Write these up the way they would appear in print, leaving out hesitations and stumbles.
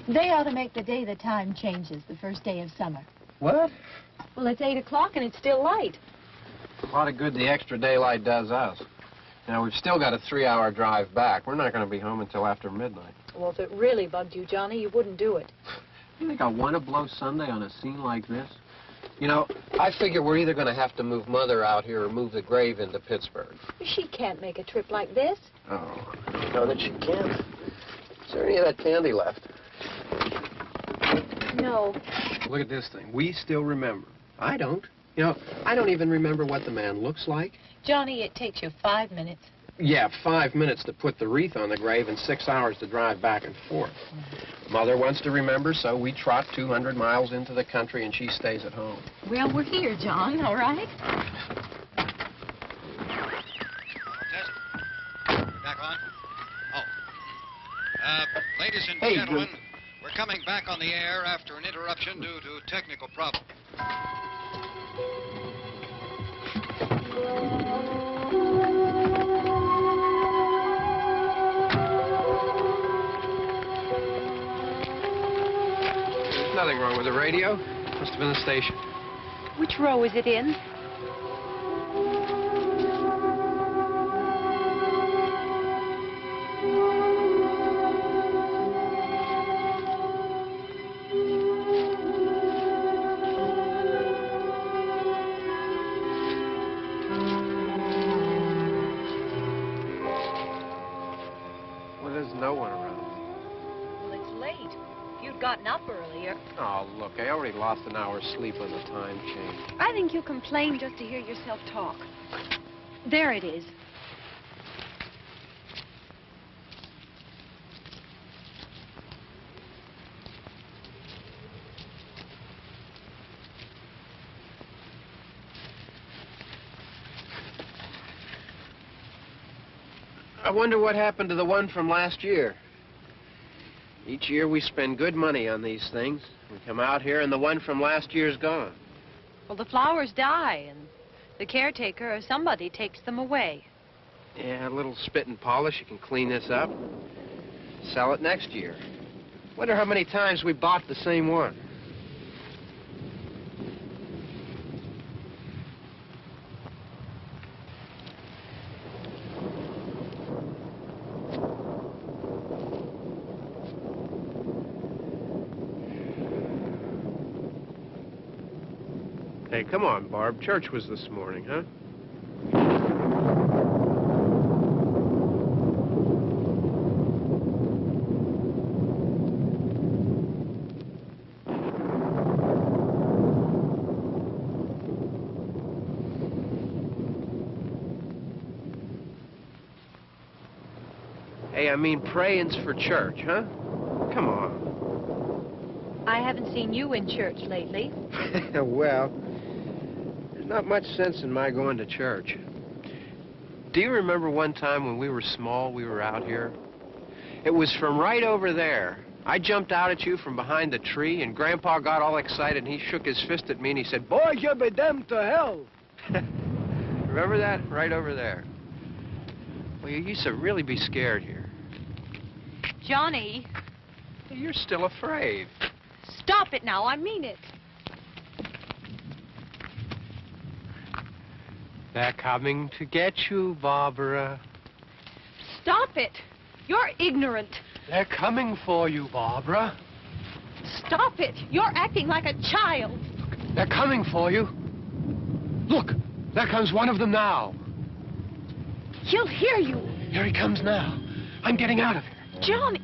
They ought to make the day the time changes, the first day of summer. What? Well, it's 8 o'clock and it's still light. A lot of good the extra daylight does us. Now, we've still got a 3-hour drive back. We're not going to be home until after midnight. Well, if it really bugged you, Johnny, you wouldn't do it. You think I want to blow Sunday on a scene like this? You know, I figure we're either going to have to move Mother out here or move the grave into Pittsburgh. She can't make a trip like this. Oh, I don't know that she can. Is there any of that candy left? No. Look at this thing. We still remember. I don't. You know, I don't even remember what the man looks like. Johnny, it takes you 5 minutes. Yeah, 5 minutes to put the wreath on the grave and 6 hours to drive back and forth. Mother wants to remember, so we trot 200 miles into the country and she stays at home. Well, we're here, John, all right? Back on? Oh. Ladies and gentlemen, we're coming back on the air after an interruption due to technical problems. Nothing wrong with the radio. Must have been the station. Which row is it in? Well, there's no one around. Well, it's late. If you'd gotten up earlier. Oh, look, I already lost an hour's sleep on the time change. I think you complain just to hear yourself talk. There it is. I wonder what happened to the one from last year. Each year we spend good money on these things. We come out here and the one from last year's gone. Well, the flowers die, and the caretaker or somebody takes them away. Yeah, a little spit and polish. You can clean this up. Sell it next year. Wonder how many times we bought the same one. Hey, come on, Barb. Church was this morning, huh? Hey, I mean praying's for church, huh? Come on. I haven't seen you in church lately. Well, there's not much sense in my going to church. Do you remember one time when we were small, we were out here? It was from right over there. I jumped out at you from behind the tree, and Grandpa got all excited, and he shook his fist at me, and he said, "Boy, you'll be damned to hell." Remember that? Right over there. Well, you used to really be scared here. Johnny. You're still afraid. Stop it now. I mean it. They're coming to get you, Barbara. Stop it. You're ignorant. They're coming for you, Barbara. Stop it. You're acting like a child. They're coming for you. Look, there comes one of them now. He'll hear you. Here he comes now. I'm getting out of here. Johnny.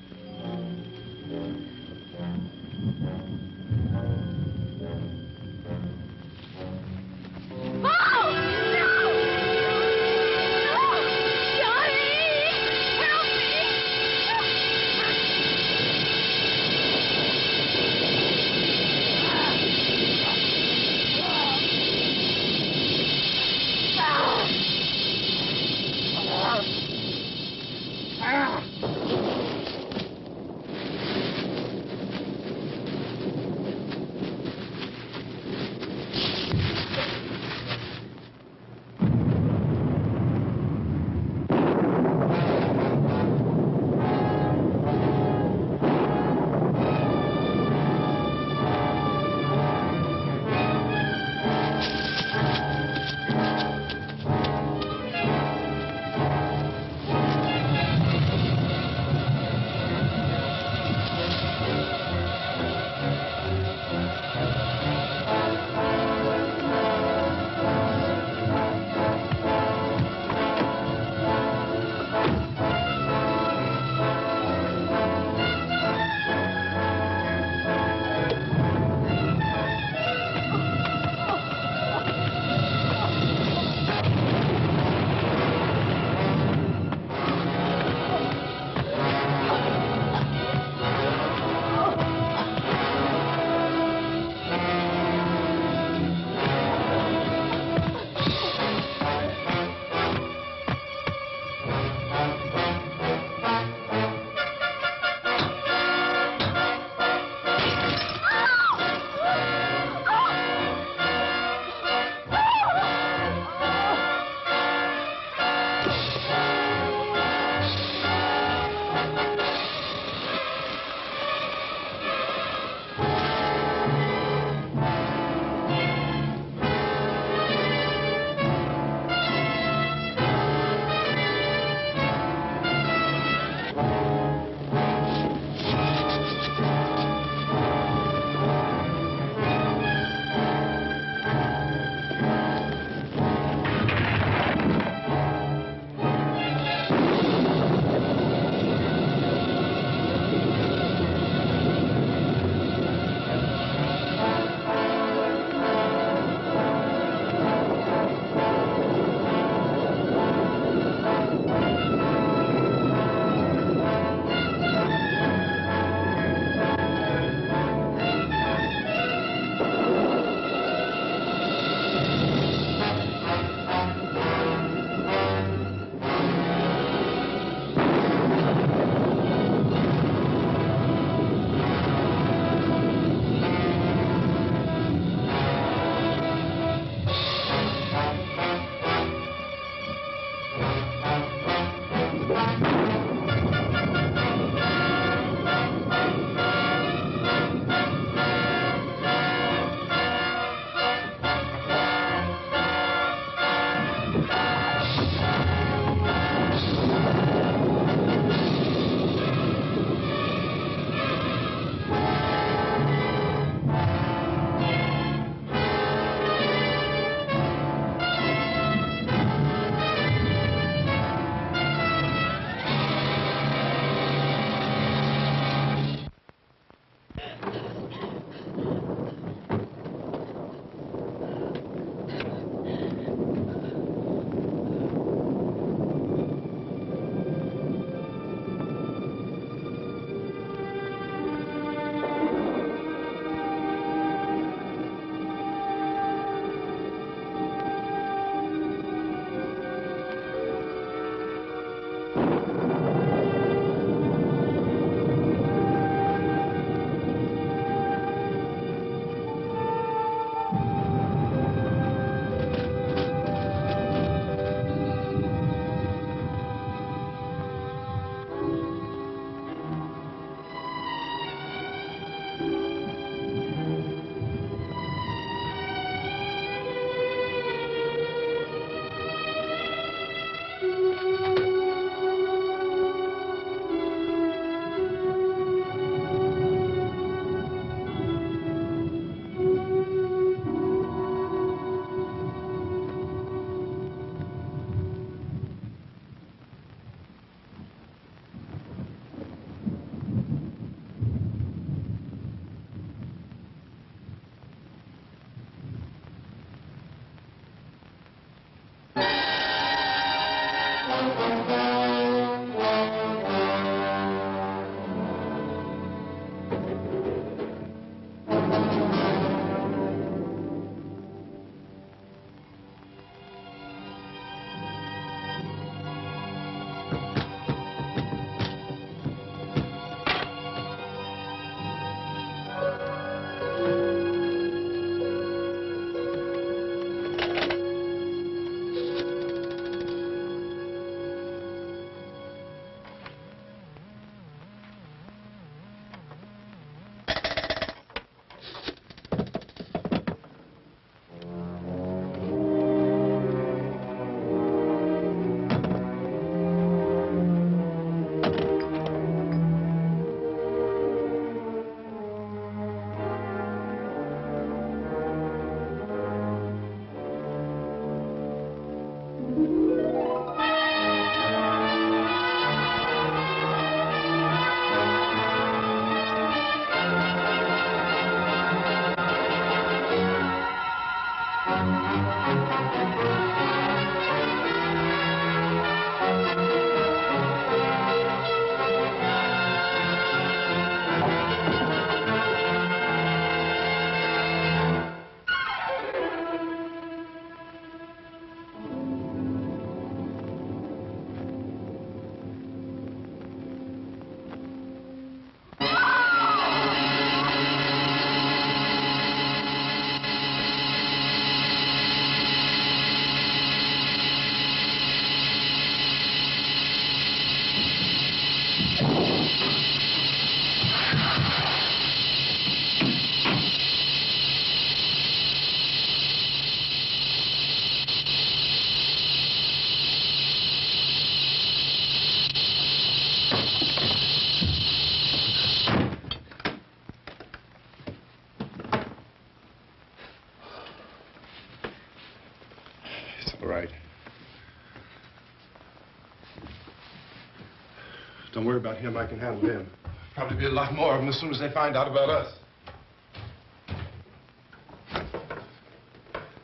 Don't worry about him. I can handle him. Probably be a lot more of them as soon as they find out about us.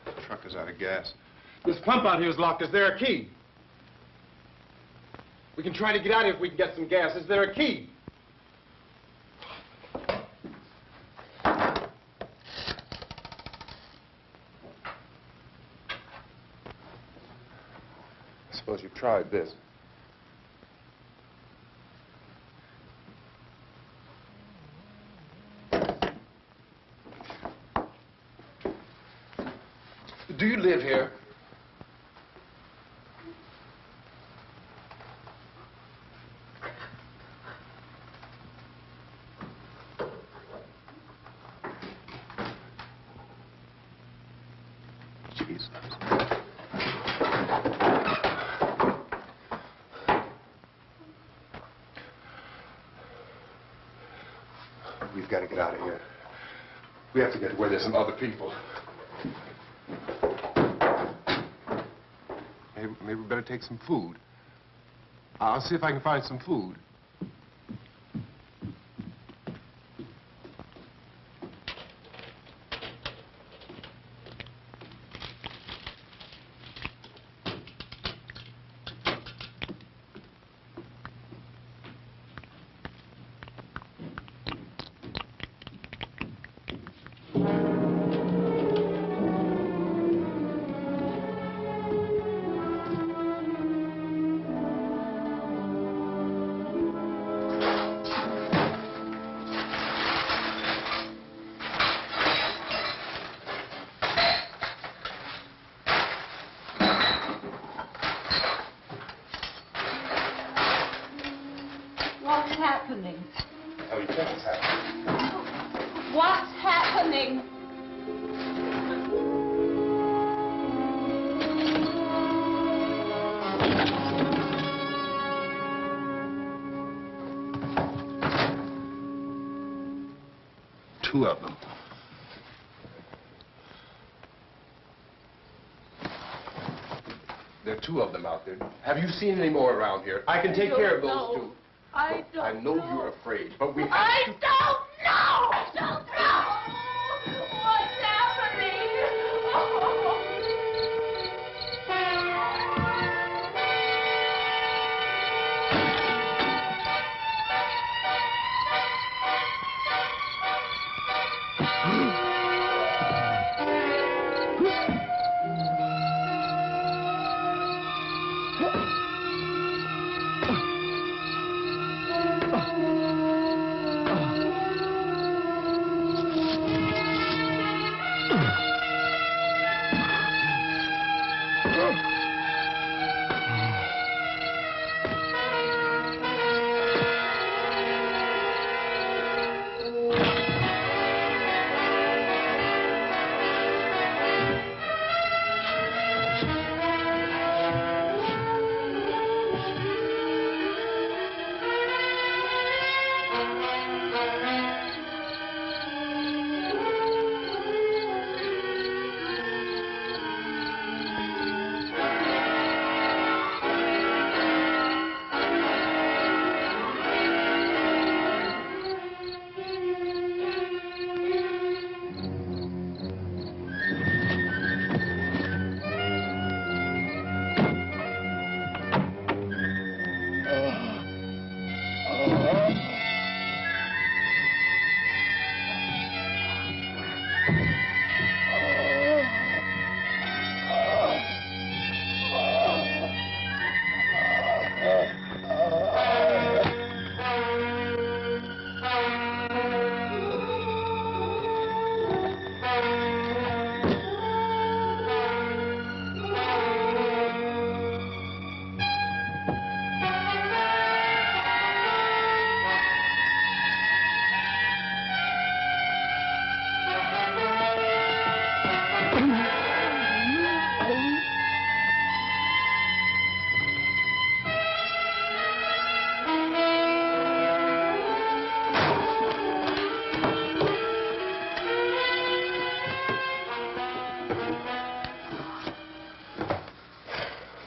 The truck is out of gas. This pump out here is locked. Is there a key? We can try to get out here if we can get some gas. Is there a key? I suppose you've tried this. Do you live here? Jesus. We've got to get out of here. We have to get to where there's some other people. Maybe we better take some food. I'll see if I can find some food. What's happening? How do you think it's happening? What's happening? Two of them. There are two of them out there. Have you seen any more around here? I can take care of those two. I don't I know you're afraid, but we have I to... don't know! I don't know! What's happening?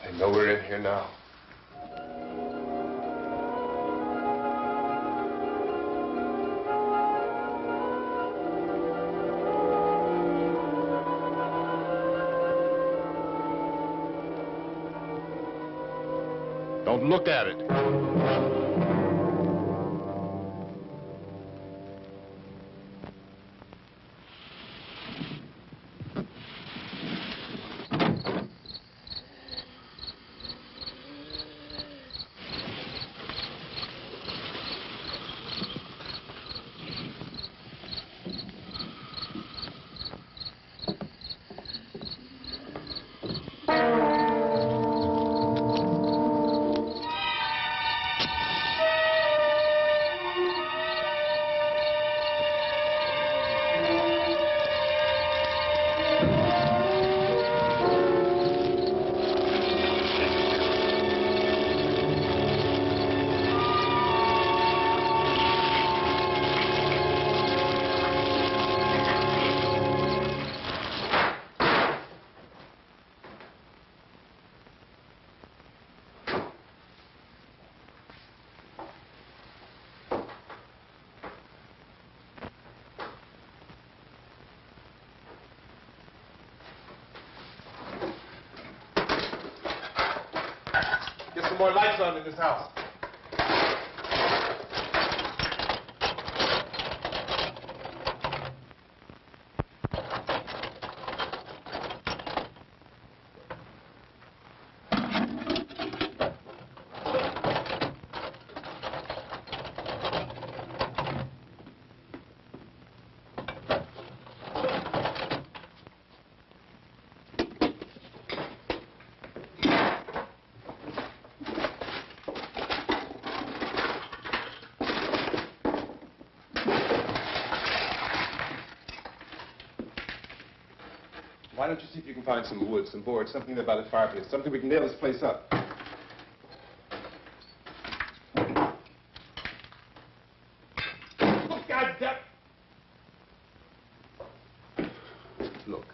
They know we're in here now. Don't look at it. Get some more lights on in this house. Why don't you see if you can find some wood, some board, something there by the fireplace, something we can nail this place up. Oh, God damn! Look,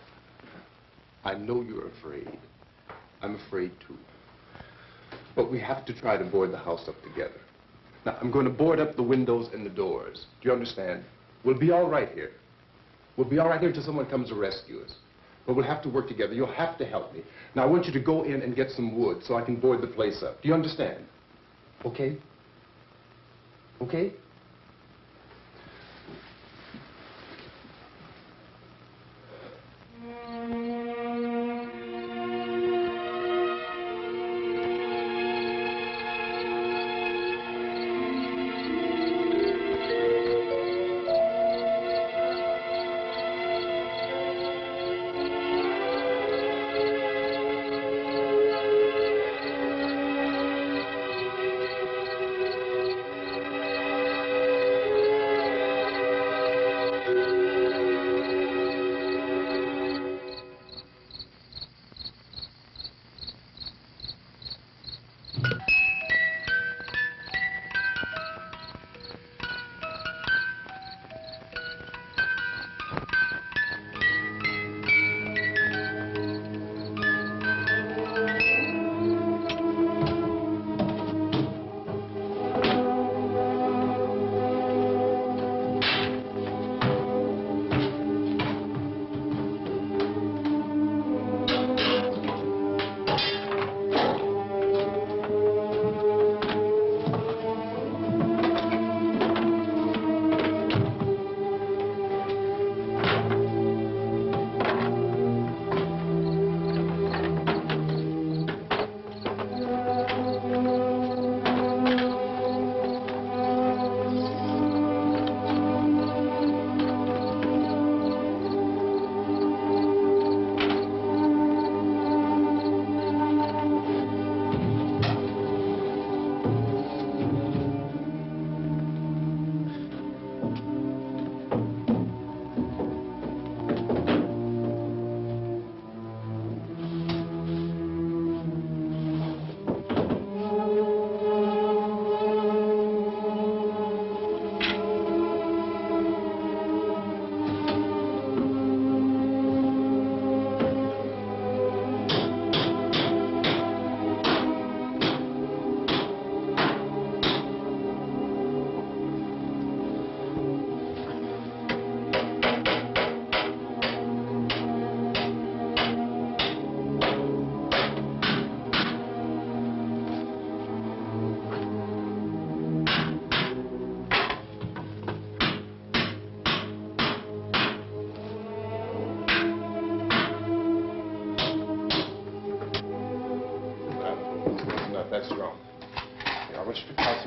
I know you're afraid. I'm afraid too. But we have to try to board the house up together. Now, I'm going to board up the windows and the doors. Do you understand? We'll be all right here. We'll be all right here until someone comes to rescue us. But we'll have to work together. You'll have to help me. Now, I want you to go in and get some wood so I can board the place up. Do you understand? Okay? Okay?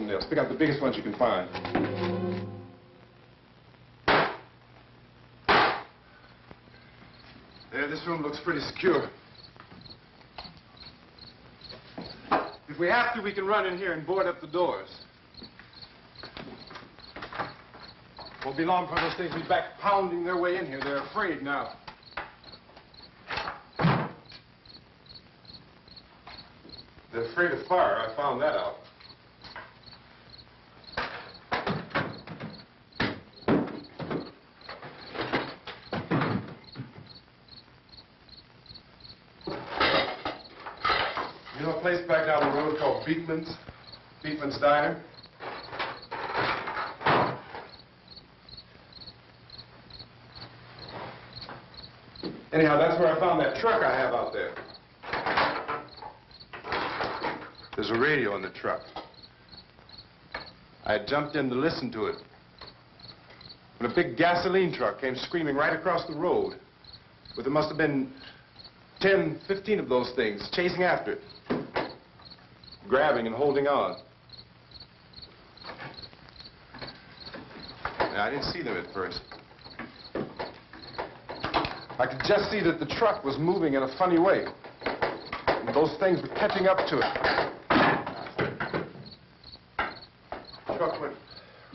torsion nails. Pick out the biggest ones you can find. There, this room looks pretty secure. If we have to, we can run in here and board up the doors. Won't be long before those things will be back pounding their way in here. They're afraid now. They're afraid of fire. I found that out. You know a place back down the road called Beekman's? Beekman's Diner? Anyhow, that's where I found that truck I have out there. There's a radio in the truck. I had jumped in to listen to it when a big gasoline truck came screaming right across the road. But there must have been 10, 15 of those things chasing after it, grabbing and holding on. Now, I didn't see them at first. I could just see that the truck was moving in a funny way. And those things were catching up to it. The truck went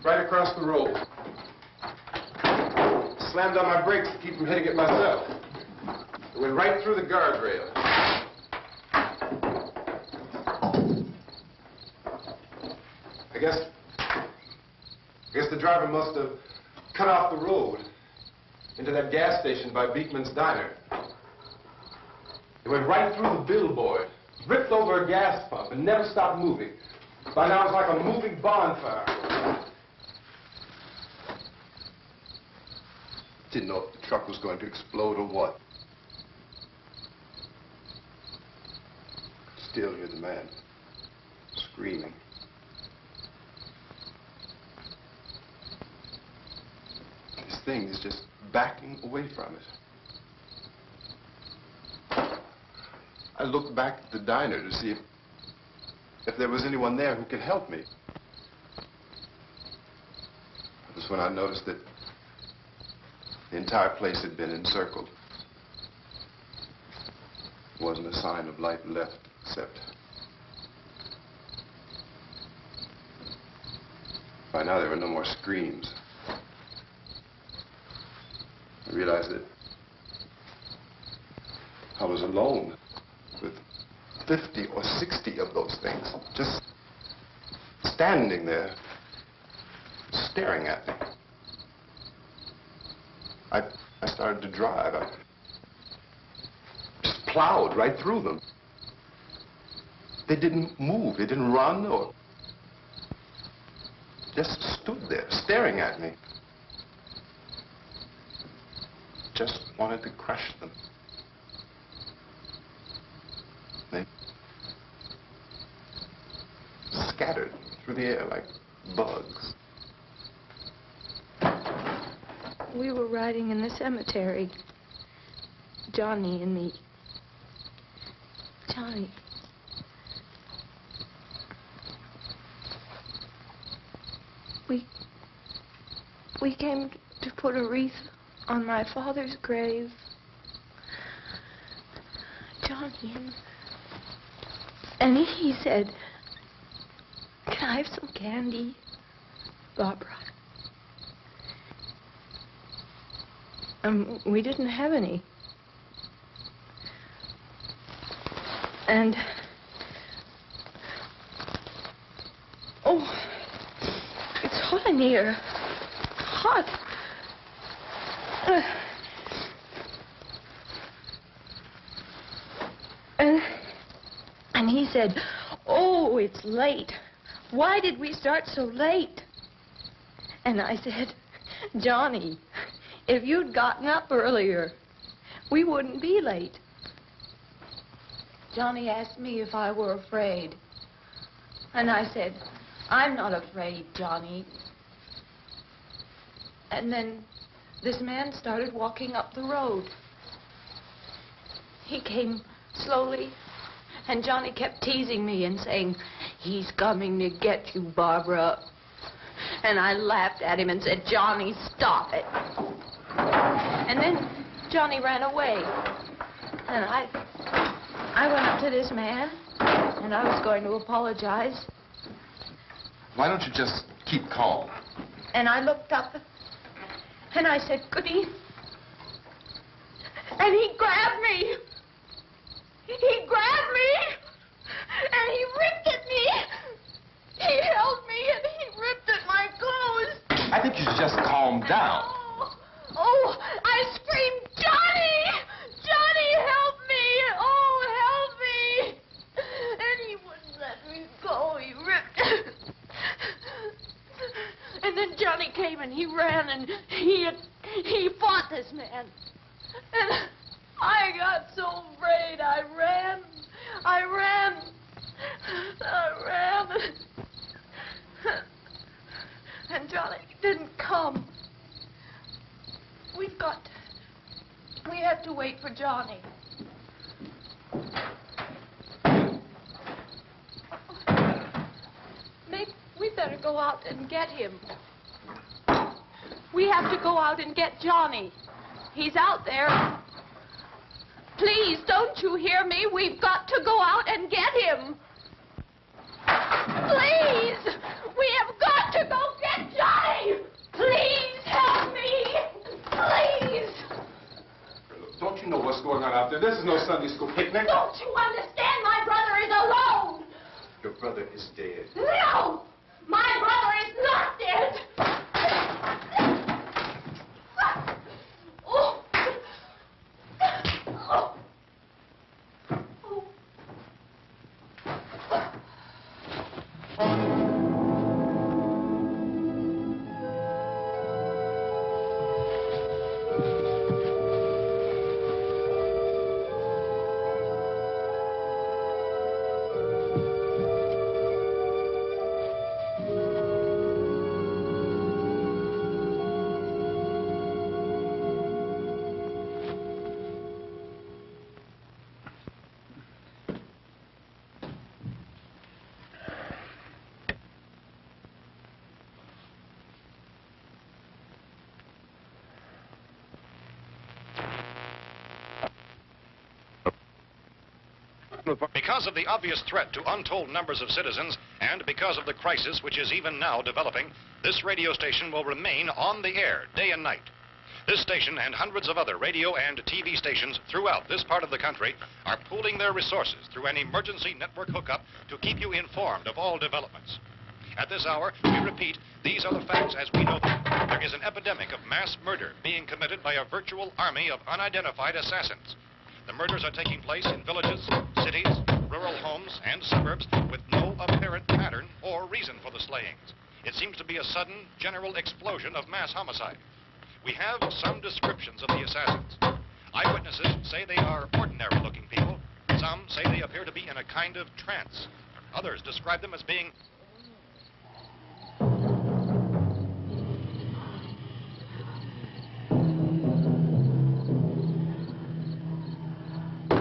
right across the road. Slammed on my brakes to keep from hitting it myself. It went right through the guardrail. I guess the driver must have cut off the road into that gas station by Beekman's Diner. It went right through the billboard, ripped over a gas pump, and never stopped moving. By now, it's like a moving bonfire. Didn't know if the truck was going to explode or what. Still hear the man screaming. This thing is just backing away from it. I looked back at the diner to see if there was anyone there who could help me. That was when I noticed that the entire place had been encircled. There wasn't a sign of light left, except by now there were no more screams. I realized that I was alone with 50 or 60 of those things, just standing there, staring at me. I started to drive. I just plowed right through them. They didn't move. They didn't run or just stood there, staring at me. Just wanted to crush them. They scattered through the air like bugs. We were riding in the cemetery, Johnny and me. Johnny. We came to put a wreath on my father's grave. Johnny, and he said, "Can I have some candy, Barbara?" We didn't have any. And, oh, it's hot in here. Hot. And he said, "Oh, it's late. Why did we start so late?" And I said, "Johnny, if you'd gotten up earlier, we wouldn't be late." Johnny asked me if I were afraid. And I said, "I'm not afraid, Johnny." And then this man started walking up the road. He came slowly, and Johnny kept teasing me and saying, "He's coming to get you, Barbara." And I laughed at him and said, "Johnny, stop it." And then Johnny ran away. And I went up to this man, and I was going to apologize. Why don't you just keep calm? And I looked up, and I said, "Goody." And he grabbed me. He grabbed me, and he ripped at me. He held me, and he ripped at my clothes. I think you should just calm down. Oh, I screamed, "Johnny! Johnny, help me! Oh, help me!" And he wouldn't let me go. He ripped. And then Johnny came and he ran and he fought this man. And I got so afraid. I ran. And Johnny didn't come. We have to wait for Johnny. Maybe we better go out and get him. We have to go out and get Johnny. He's out there. Please, don't you hear me? We've got to go out and get him. Please! We have got to go get Johnny! Please help me! Please! Don't you know what's going on out there? This is no Sunday school picnic. Don't you understand? My brother is alone! Your brother is dead. No! My brother is not dead! Oh. Oh. Because of the obvious threat to untold numbers of citizens, and because of the crisis which is even now developing, this radio station will remain on the air day and night. This station and hundreds of other radio and TV stations throughout this part of the country are pooling their resources through an emergency network hookup to keep you informed of all developments. At this hour, we repeat, these are the facts as we know them. There is an epidemic of mass murder being committed by a virtual army of unidentified assassins. The murders are taking place in villages, cities, rural homes, and suburbs with no apparent pattern or reason for the slayings. It seems to be a sudden, general explosion of mass homicide. We have some descriptions of the assassins. Eyewitnesses say they are ordinary-looking people. Some say they appear to be in a kind of trance. Others describe them as being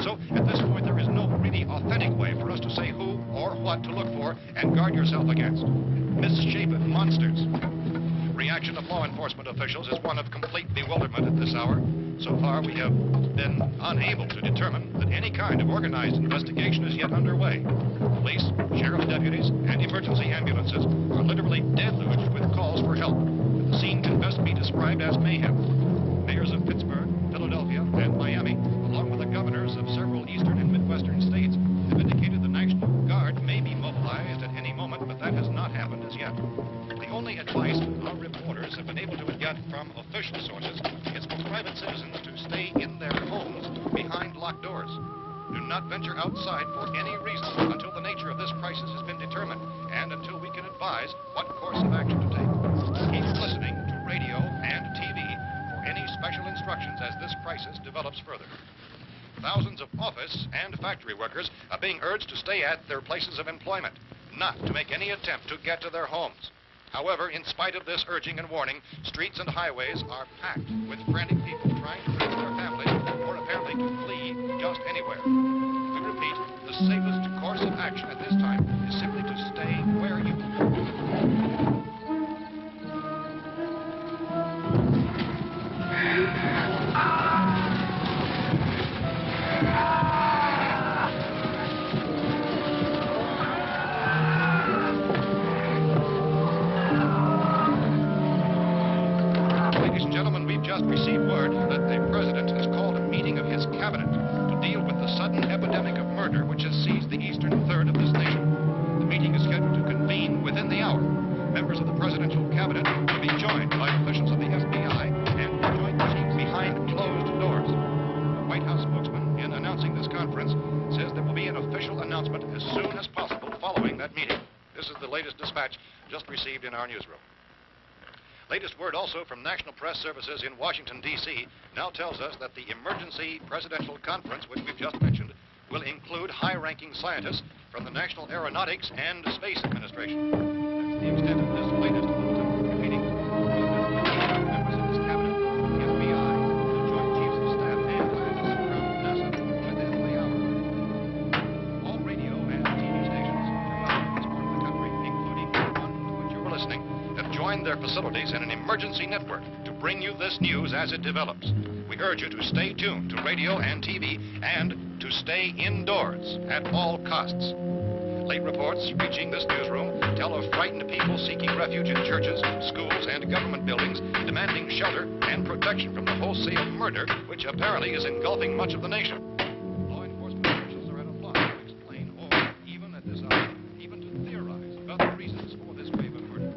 So, at this point, there is no really authentic way for us to say who or what to look for and guard yourself against. Misshapen monsters. Reaction of law enforcement officials is one of complete bewilderment at this hour. So far, we have been unable to determine that any kind of organized investigation is yet underway. Police, sheriff's deputies, and emergency ambulances are literally deluged with calls for help. The scene can best be described as mayhem. Mayors of Pittsburgh, Philadelphia, and Miami, along with the governors of several eastern and midwestern states, have indicated the National Guard may be mobilized at any moment, but that has not happened as yet. The only advice our reporters have been able to get from official sources is for private citizens to stay in their homes behind locked doors. Do not venture outside for any reason until the nature of this crisis has been determined and until we can advise what course of action to take. Keep listening to radio and TV for any special instructions as this crisis develops further. Thousands of office and factory workers are being urged to stay at their places of employment, not to make any attempt to get to their homes. However, in spite of this urging and warning, streets and highways are packed with frantic people trying to reach their families or apparently to flee just anywhere. We repeat, the safest course of action at this time is simply to stay where you are. Ladies and gentlemen, we've just received word that the President has called a meeting of his cabinet to deal with the sudden epidemic of murder which has seized the eastern third of this nation. The meeting is scheduled to convene within the hour. Members of the presidential cabinet will be joined by officials of the FBI and joint meetings behind closed doors. The White House spokesman, in announcing this conference, says there will be an official announcement as soon as possible following that meeting. This is the latest dispatch just received in our newsroom. Latest word also from National Press Services in Washington, D.C. now tells us that the emergency presidential conference, which we've just mentioned, will include high-ranking scientists from the National Aeronautics and Space Administration. That's the extent of this latest bulletin. Repeating, members of this cabinet, the FBI, the Joint Chiefs of Staff, and scientists from NASA within the hour. All radio and TV stations throughout this part of the country, including the one to which you were listening, have joined their facilities in an emergency network to bring you this news as it develops. We urge you to stay tuned to radio and TV and to stay indoors at all costs. Late reports reaching this newsroom tell of frightened people seeking refuge in churches, schools, and government buildings, demanding shelter and protection from the wholesale murder which apparently is engulfing much of the nation. Law enforcement officials are at a loss to explain or, even at this hour, even to theorize about the reasons for this wave of murder.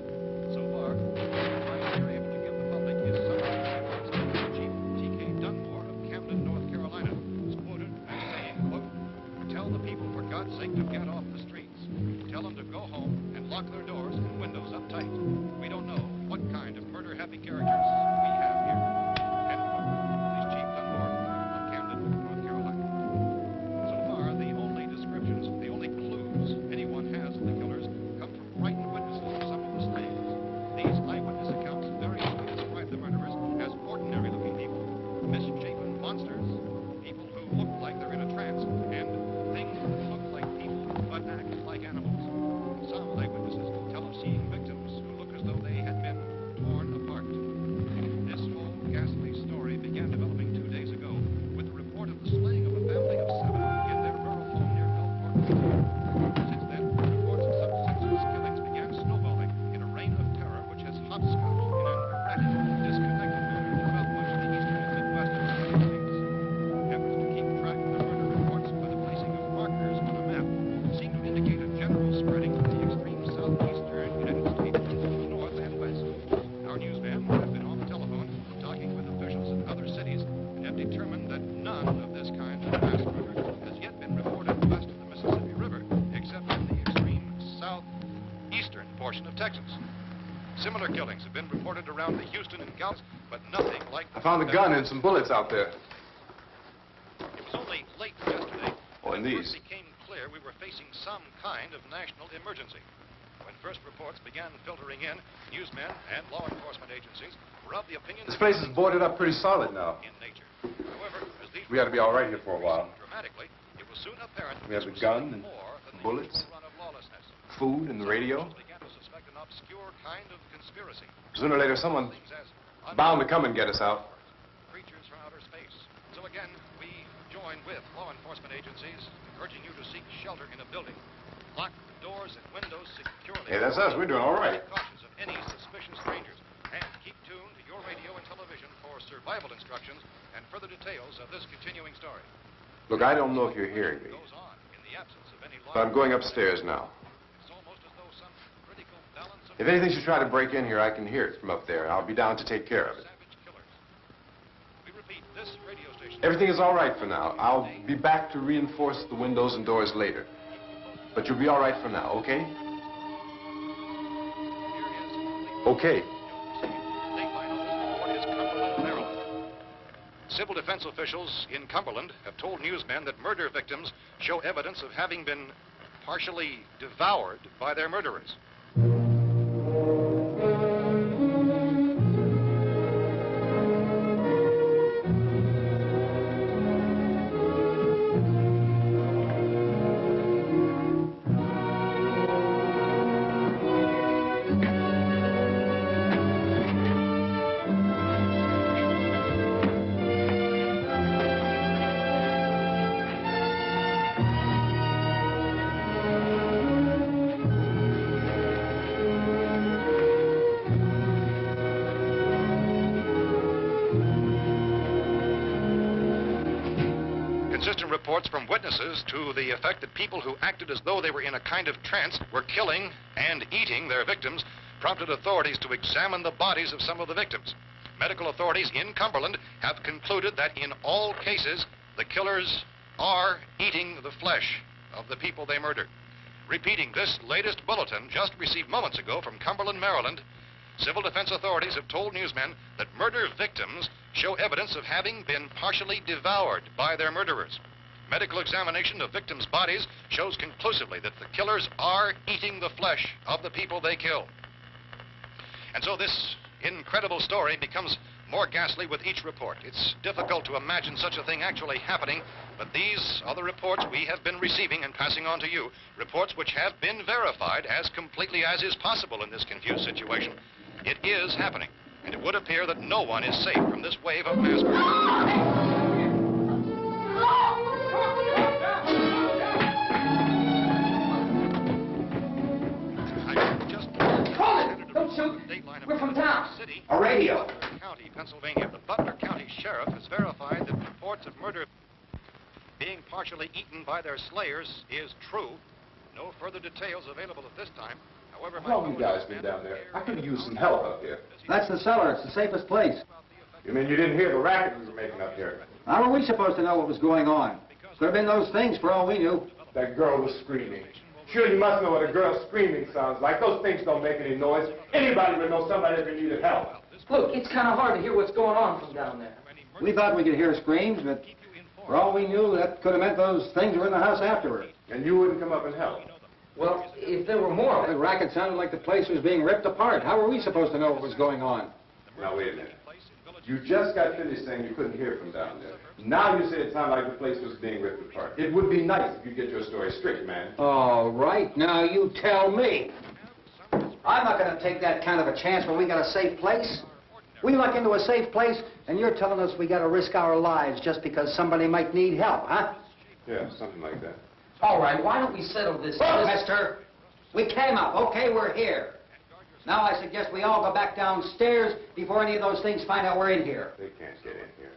So far, the advice they're able to give the public is something Chief T.K. Dunmore of Camden, North Carolina, is quoted as saying, quote, "Tell the people, for God's sake, to get off the streets. Tell them to go home and lock their doors and windows up tight. We don't know what kind of murder-happy characters we have here." End quote. This Chief Dunmore of Camden, North Carolina. So far, the only descriptions, the only clues anyone has of the killers come from frightened witnesses of some of the slayings. These eyewitness accounts variously describe the murderers as ordinary-looking people, misshapen monsters, people who look like they're in a trance, and things that look like people but act like animals. Some eyewitnesses tell of seeing victims who look as though they had been torn apart. This whole ghastly story began developing 2 days ago with the report of the slaying of a family of 7 in their rural home near Gulfport, Virginia. Since then, reports of such senseless killings began snowballing in a reign of terror which has hopscotched in an erratic, disconnected manner throughout much of the eastern and midwestern United States. Efforts to keep track of the murder reports by the placing of markers on a map seem to indicate a general spreading of the extreme southeastern United States from the north and west. Our newsmen have been on the telephone talking with officials in other cities and have determined that none of this kind of mass murder has yet been reported west of the Mississippi River, except in the extreme southeastern portion of Texas. Similar killings have been reported around the Houston and Galveston, but nothing like I found a gun and some bullets out there. It was only late yesterday Oh, and when it these. first became clear we were facing some kind of national emergency. When first reports began filtering in, newsmen and law enforcement agencies were of the opinion This that place is boarded up pretty solid now. in nature. However, as these We ought to be all right here for a while. dramatically, it was soon apparent that We have this the was gun something and more than the bullets. usual run of lawlessness. Food and the radio. Officials began to suspect an obscure kind of conspiracy. Sooner or later, someone's Things as bound to come and get us out. creatures from outer space. So again, we join with law enforcement agencies, urging you to seek shelter in a building. Lock the doors and windows securely. Hey, that's us. We're doing all right. Take cautious of any suspicious strangers. And keep tuned to your radio and television for survival instructions and further details of this continuing story. Look, I don't know if you're hearing me, Goes on in the absence of any law. but I'm going upstairs now. It's almost as though some critical balance of If anything should try to break in here, I can hear it from up there, and I'll be down to take care of it. savage killers. We repeat, this radio station. Everything is all right for now. I'll be back to reinforce the windows and doors later. But you'll be all right for now, okay? Okay. Civil defense officials in Cumberland have told newsmen that murder victims show evidence of having been partially devoured by their murderers. inconsistent reports from witnesses to the effect that people who acted as though they were in a kind of trance were killing and eating their victims prompted authorities to examine the bodies of some of the victims. Medical authorities in Cumberland have concluded that in all cases, the killers are eating the flesh of the people they murdered. Repeating this latest bulletin just received moments ago from Cumberland, Maryland, civil defense authorities have told newsmen that murder victims show evidence of having been partially devoured by their murderers. Medical examination of victims' bodies shows conclusively that the killers are eating the flesh of the people they kill. And so this incredible story becomes more ghastly with each report. It's difficult to imagine such a thing actually happening, but these are the reports we have been receiving and passing on to you, reports which have been verified as completely as is possible in this confused situation. It is happening, and it would appear that no one is safe from this wave of mass murder. Don't shoot. We're from town. A radio. County, Pennsylvania. The Butler County Sheriff has verified that reports of murder being partially eaten by their slayers is true. No further details available at this time. However, How long you guys been down there? I could use some help up here. That's the cellar. It's the safest place. You mean you didn't hear the racket we were making up here? How were we supposed to know what was going on? Could have been those things for all we knew. That girl was screaming. Sure, you must know what a girl screaming sounds like. Those things don't make any noise. Anybody would know somebody ever needed help. Look, it's kind of hard to hear what's going on from down there. We thought we could hear screams, but for all we knew, that could have meant those things were in the house afterward. And you wouldn't come up and help? Well, if there were more... The racket sounded like the place was being ripped apart. How were we supposed to know what was going on? Now, wait a minute. You just got finished saying you couldn't hear from down there. Now you say it sounded like the place was being ripped apart. It would be nice if you get your story straight, man. All right, now you tell me. I'm not going to take that kind of a chance when we got a safe place. We luck into a safe place, and you're telling us we got to risk our lives just because somebody might need help, huh? Yeah, something like that. All right, why don't we settle this... Look, mister, we came up. Okay, we're here. Now I suggest we all go back downstairs before any of those things find out we're in here. They can't get in here.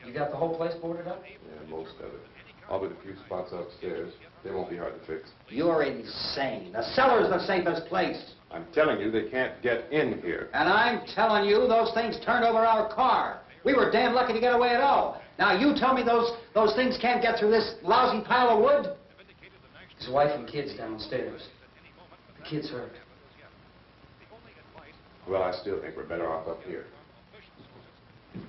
You got the whole place boarded up? Yeah, most of it. All but a few spots upstairs. They won't be hard to fix. You're insane. The cellar's the safest place. I'm telling you, they can't get in here. And I'm telling you, those things turned over our car. We were damn lucky to get away at all. Now you tell me those things can't get through this lousy pile of wood? His wife and kids downstairs. The kids hurt. Well, I still think we're better off up here.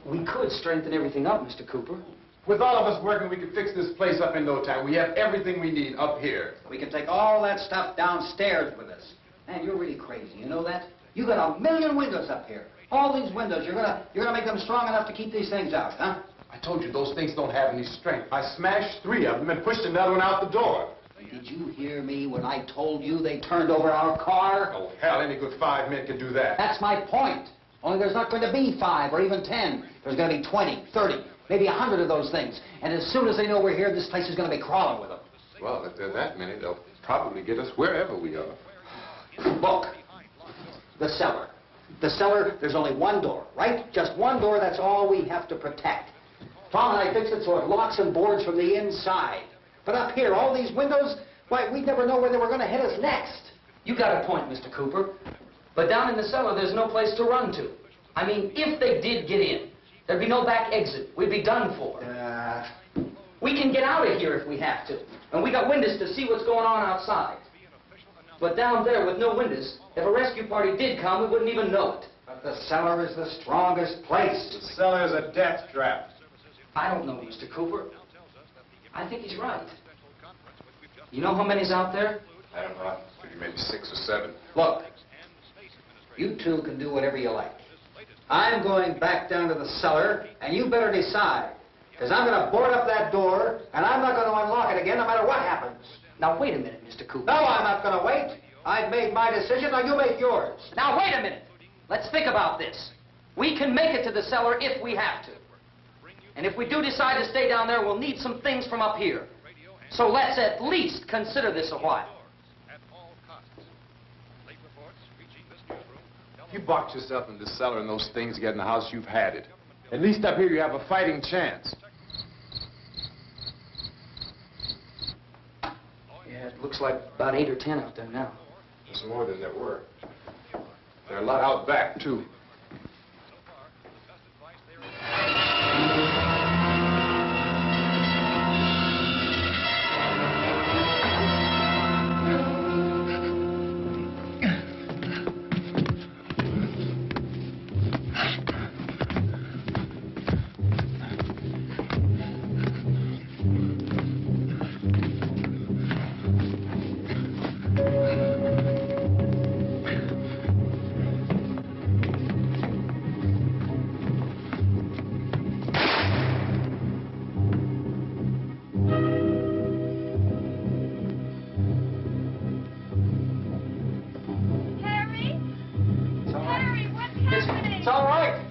We could strengthen everything up, Mr. Cooper. With all of us working, we could fix this place up in no time. We have everything we need up here. We can take all that stuff downstairs with us. Man, you're really crazy, you know that? You got 1,000,000 windows up here. All these windows, you're gonna make them strong enough to keep these things out, huh? I told you, those things don't have any strength. I smashed 3 of them and pushed another one out the door. Did you hear me when I told you they turned over our car? Oh, hell, any good 5 men can do that. That's my point. Only there's not going to be 5 or even 10. There's going to be 20, 30, maybe 100 of those things. And as soon as they know we're here, this place is going to be crawling with them. Well, if there are that many, they'll probably get us wherever we are. Look, the cellar. The cellar, there's only one door, right? Just one door, that's all we have to protect. Tom and I fixed it so it locks and boards from the inside. But up here, all these windows, why, we'd never know where they were going to hit us next. You got a point, Mr. Cooper. But down in the cellar, there's no place to run to. I mean, if they did get in, there'd be no back exit. We'd be done for. We can get out of here if we have to. And we got windows to see what's going on outside. But down there with no windows, if a rescue party did come, we wouldn't even know it. But the cellar is the strongest place. The cellar is a death trap. I don't know, Mr. Cooper. I think he's right. You know how many's out there? I don't know. Maybe 6 or 7. Look, you two can do whatever you like. I'm going back down to the cellar, and you better decide. Because I'm going to board up that door, and I'm not going to unlock it again no matter what happens. Now, wait a minute, Mr. Cooper. No, I'm not going to wait. I've made my decision, now you make yours. Now, wait a minute. Let's think about this. We can make it to the cellar if we have to. And if we do decide to stay down there, we'll need some things from up here. So let's at least consider this a while. If you box yourself in the cellar and those things get in the house, you've had it. At least up here you have a fighting chance. Yeah, it looks like about 8 or 10 out there now. There's more than there were. There are a lot out back, too. It's all right.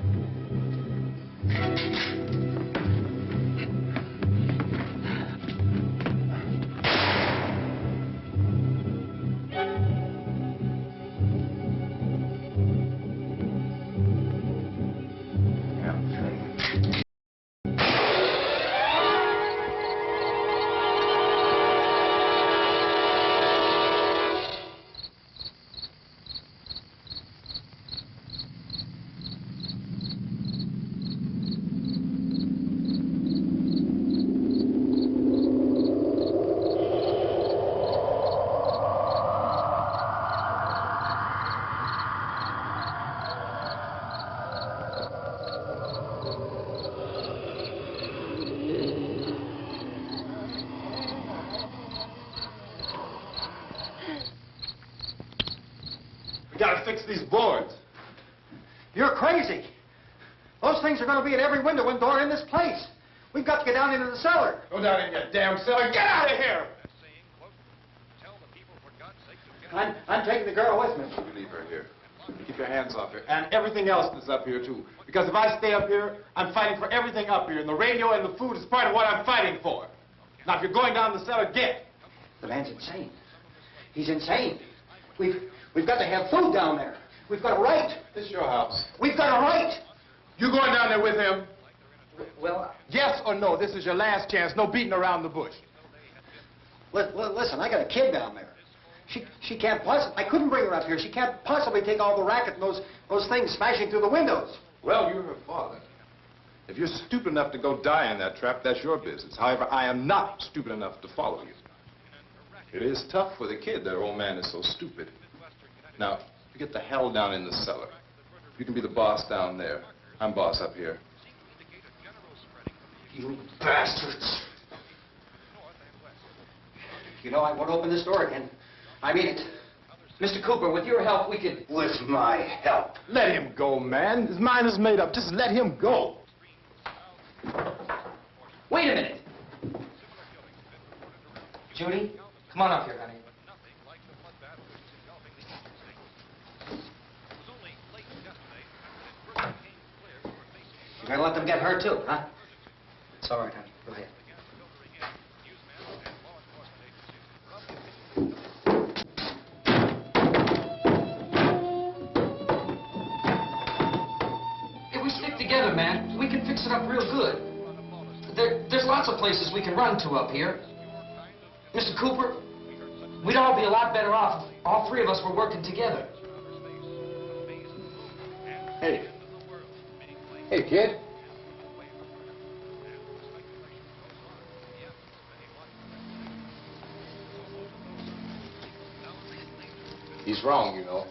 We gotta fix these boards. You're crazy. Those things are going to be at every window and door in this place. We've got to get down into the cellar. Go down in your damn cellar. Get out of here! I'm taking the girl with me. You leave her here. Keep your hands off her. And everything else that's up here, too. Because if I stay up here, I'm fighting for everything up here. And the radio and the food is part of what I'm fighting for. Now, if you're going down the cellar, get. The man's insane. He's insane. We've got to have food down there. We've got a right. This is your house. We've got a right. You going down there with him? Well, Yes or no? This is your last chance. No beating around the bush. listen, I got a kid down there. She can't possibly, I couldn't bring her up here. She can't possibly take all the racket and those things smashing through the windows. Well, you're her father. If you're stupid enough to go die in that trap, that's your business. However, I am not stupid enough to follow you. It is tough for the kid that old man is so stupid. Now, you get the hell down in the cellar. You can be the boss down there. I'm boss up here. You bastards. You know, I won't open this door again. I mean it. Mr. Cooper, with your help, we could... With my help. Let him go, man. His mind is made up. Just let him go. Wait a minute. Judy, come on up here, honey. You're gonna let them get hurt too, huh? It's all right, honey. Go ahead. If we stick together, man, we can fix it up real good. There's lots of places we can run to up here. Mr. Cooper, we'd all be a lot better off if all three of us were working together. Hey. Hey, kid. He's wrong, you know.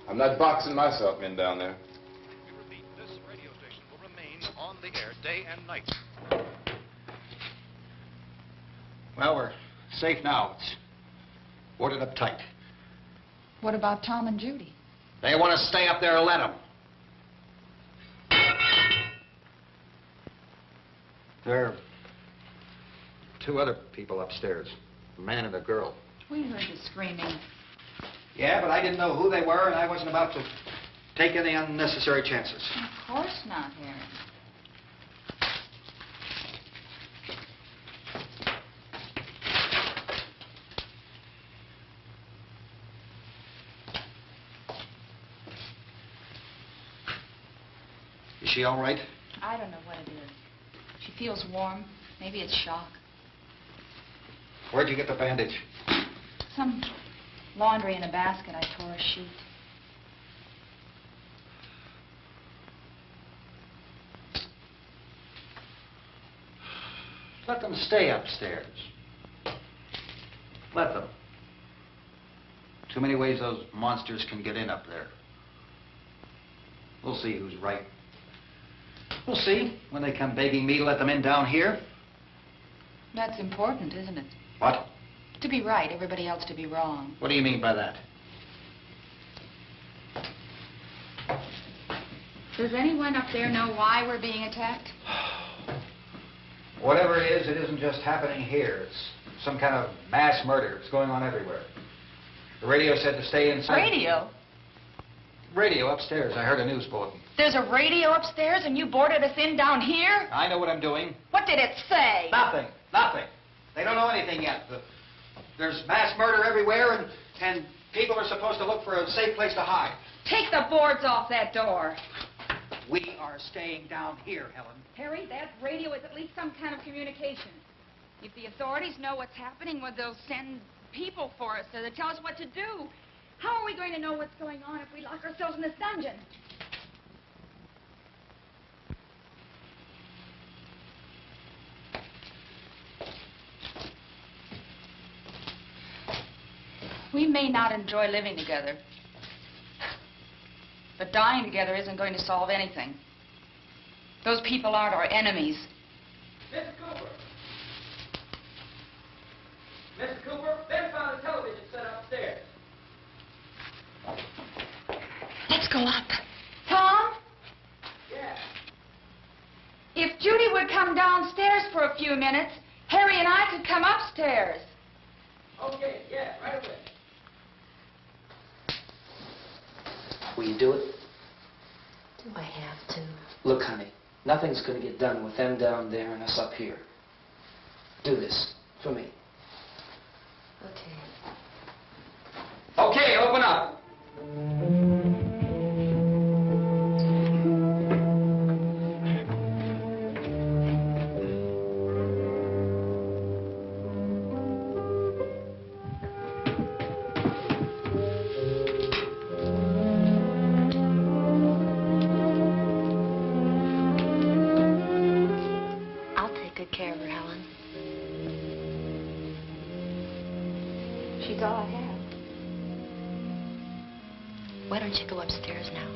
I'm not boxing myself in down there. We repeat, this radio station will remain on the air day and night. Well, we're safe now. It's boarded up tight. What about Tom and Judy? They want to stay up there and let them. There are two other people upstairs, a man and a girl. We heard the screaming. Yeah, but I didn't know who they were, and I wasn't about to take any unnecessary chances. Of course not, Harry. Is she all right? I don't know what it is. She feels warm. Maybe it's shock. Where'd you get the bandage? Some laundry in a basket. I tore a sheet. Let them stay upstairs. Let them. Too many ways those monsters can get in up there. We'll see who's right. We'll see when they come begging me to let them in down here. That's important, isn't it? What? To be right, everybody else to be wrong. What do you mean by that? Does anyone up there know why we're being attacked? Whatever it isn't just happening here. It's some kind of mass murder. It's going on everywhere. The radio said to stay inside. Radio? Radio upstairs. I heard a news bulletin. There's a radio upstairs and you boarded us in down here? I know what I'm doing. What did it say? Nothing. Nothing. They don't know anything yet. There's mass murder everywhere, and people are supposed to look for a safe place to hide. Take the boards off that door. We are staying down here, Helen. Harry, that radio is at least some kind of communication. If the authorities know what's happening, well, they'll send people for us to tell us what to do. How are we going to know what's going on if we lock ourselves in this dungeon? We may not enjoy living together, but dying together isn't going to solve anything. Those people aren't our enemies. Mr. Cooper! Mr. Cooper, Ben found a television set upstairs. Let's go up. Tom? Yeah. If Judy would come downstairs for a few minutes, Harry and I could come upstairs. Okay, yeah, right away. Will you do it? Do I have to? Look, honey, nothing's going to get done with them down there and us up here. Do this for me. Okay. Okay, open up. I'll take good care of her, Helen. She's all I have. Why don't you go upstairs now?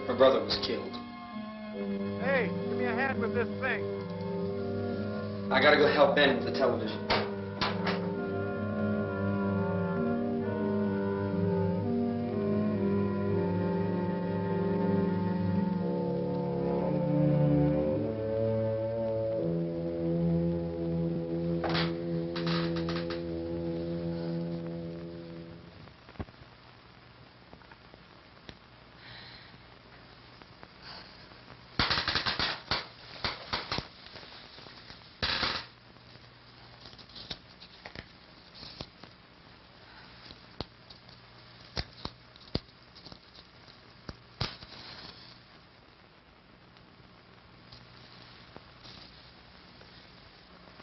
Her brother was killed. Hey, give me a hand with this thing. I gotta go help Ben with the television.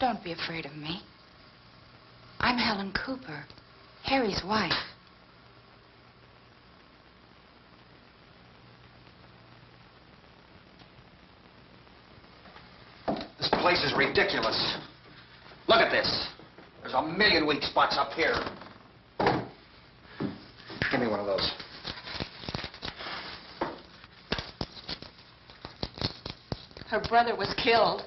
Don't be afraid of me. I'm Helen Cooper, Harry's wife. This place is ridiculous. Look at this. There's a million weak spots up here. Give me one of those. Her brother was killed.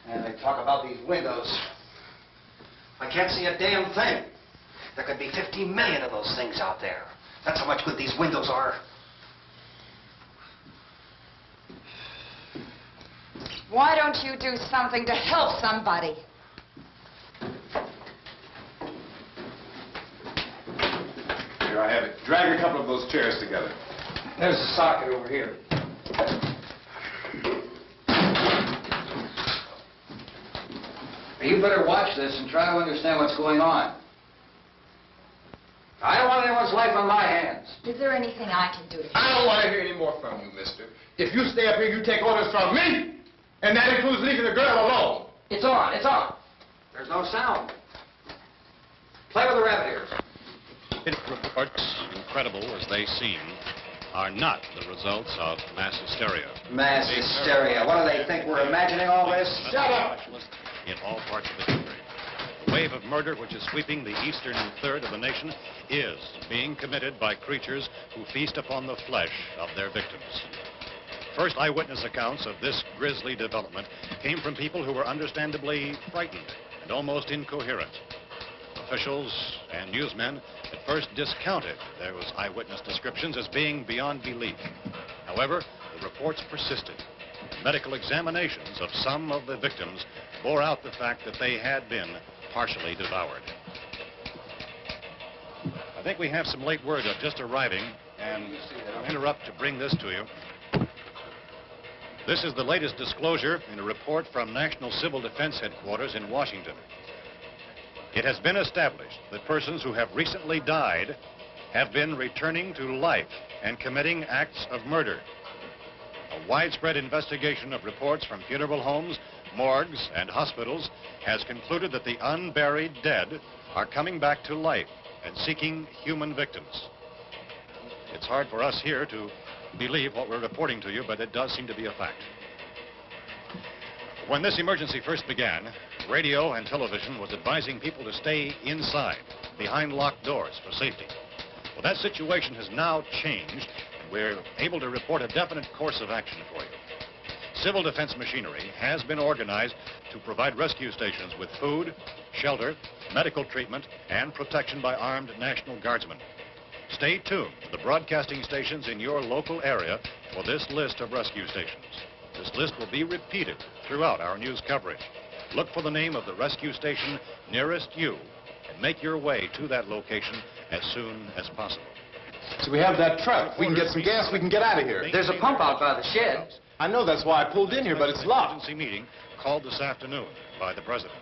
And they talk about these windows. I can't see a damn thing. There could be 50 million of those things out there. That's how much good these windows are. Why don't you do something to help somebody? Here, I have it. Drag a couple of those chairs together. There's a socket over here. You better watch this and try to understand what's going on. I don't want anyone's life on my hands. Is there anything I can do to I don't want to hear any more from you, mister. If you stay up here, you take orders from me. And that includes leaving the girl alone. It's on, it's on. There's no sound. Play with the rabbit ears. Reports, incredible as they seem, are not the results of mass hysteria. Mass hysteria. What do they think? We're imagining all this? Shut up! In all parts of the country. The wave of murder which is sweeping the eastern third of the nation is being committed by creatures who feast upon the flesh of their victims. First eyewitness accounts of this grisly development came from people who were understandably frightened and almost incoherent. Officials and newsmen at first discounted those eyewitness descriptions as being beyond belief. However, the reports persisted. Medical examinations of some of the victims bore out the fact that they had been partially devoured. I think we have some late word just arriving, and I'll interrupt to bring this to you. This is the latest disclosure in a report from National Civil Defense Headquarters in Washington. It has been established that persons who have recently died have been returning to life and committing acts of murder. A widespread investigation of reports from funeral homes, morgues, and hospitals has concluded that the unburied dead are coming back to life and seeking human victims. It's hard for us here to believe what we're reporting to you, but it does seem to be a fact. When this emergency first began, radio and television was advising people to stay inside, behind locked doors for safety. Well, that situation has now changed, and we're able to report a definite course of action for you. Civil defense machinery has been organized to provide rescue stations with food, shelter, medical treatment, and protection by armed National Guardsmen. Stay tuned to the broadcasting stations in your local area for this list of rescue stations. This list will be repeated throughout our news coverage. Look for the name of the rescue station nearest you and make your way to that location as soon as possible. So we have that truck. We can get some gas, we can get out of here. There's a pump out by the shed. I know, that's why I pulled in here, but it's locked. Emergency meeting called this afternoon by the President.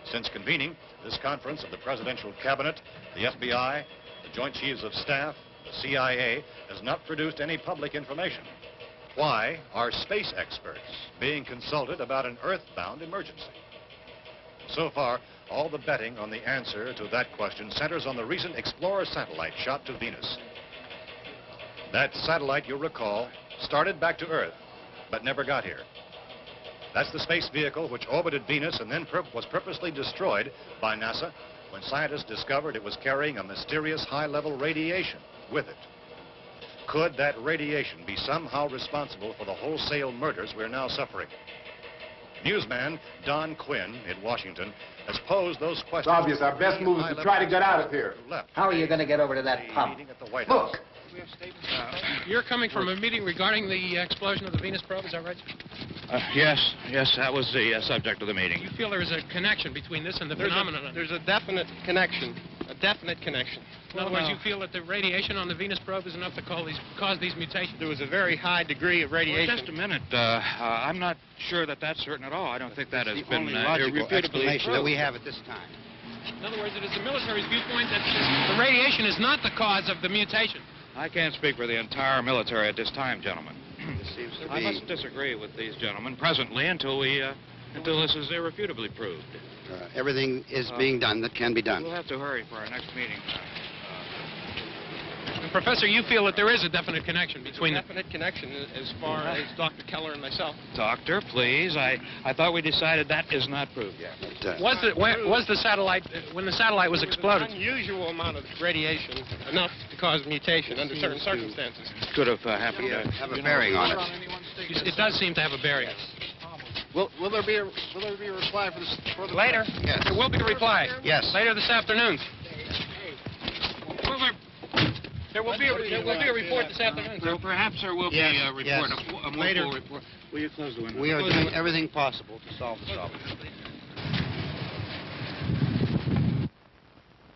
Since convening this conference of the Presidential Cabinet, the FBI, the Joint Chiefs of Staff, the CIA has not produced any public information. Why are space experts being consulted about an Earth-bound emergency? So far, all the betting on the answer to that question centers on the recent Explorer satellite shot to Venus. That satellite, you'll recall, started back to Earth, but never got here. That's the space vehicle which orbited Venus and then was purposely destroyed by NASA when scientists discovered it was carrying a mysterious high-level radiation with it. Could that radiation be somehow responsible for the wholesale murders we're now suffering? Newsman Don Quinn in Washington has posed those questions. It's obvious our best move is to try to get out of here. How are you going to get over to that pump? Look! You're coming from a meeting regarding the explosion of the Venus probe, is that right? Yes, that was the subject of the meeting. You feel there is a connection between this and the phenomenon? There's a definite connection. A definite connection. In other words, you feel that the radiation on the Venus probe is enough to cause these mutations? There was a very high degree of radiation. Well, just a minute. I'm not sure that that's certain at all. I don't think that has been irrefutably explanation that we have at this time. In other words, it is the military's viewpoint that the radiation is not the cause of the mutation. I can't speak for the entire military at this time, gentlemen. I must disagree with these gentlemen presently until this is irrefutably proved. Everything is being done that can be done. We'll have to hurry for our next meeting. Professor, you feel that there is a definite connection between them? Definite connection as far as Dr. Keller and myself. Doctor, please. I thought we decided that is not proved yet. Was the satellite, when the satellite was exploded? An unusual amount of radiation, enough to cause mutation under certain circumstances. Could have happened. Have a bearing on it. It does seem to have a bearing. Will there be a reply for this? Later? Yes. There will be a reply. Yes. Later this afternoon. There will be a report this afternoon, sir. Perhaps there will be a report, yes. a more Later. full report. Will you close the window? We are doing everything possible to solve the problem.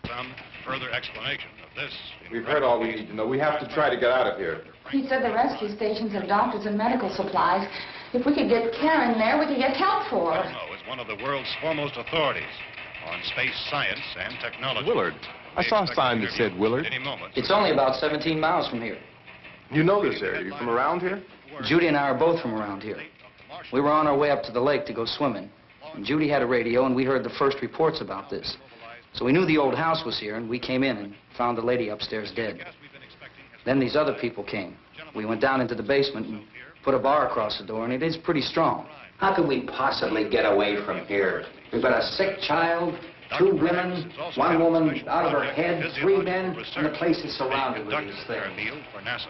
Some further explanation of this. We've heard all we need to know. We have to try to get out of here. He said the rescue stations have doctors and medical supplies. If we could get care in there, we could get help for her. Romero is one of the world's foremost authorities on space science and technology. Willard. I saw a sign that said Willard. Any moment. It's only about 17 miles from here. You know this area. You from around here? Judy and I are both from around here. We were on our way up to the lake to go swimming. And Judy had a radio, and we heard the first reports about this. So we knew the old house was here, and we came in and found the lady upstairs dead. Then these other people came. We went down into the basement and put a bar across the door, and it is pretty strong. How can we possibly get away from here? We've got a sick child, 2 women, 1 woman out of her head, 3 men, and the place is surrounded with these things. For NASA.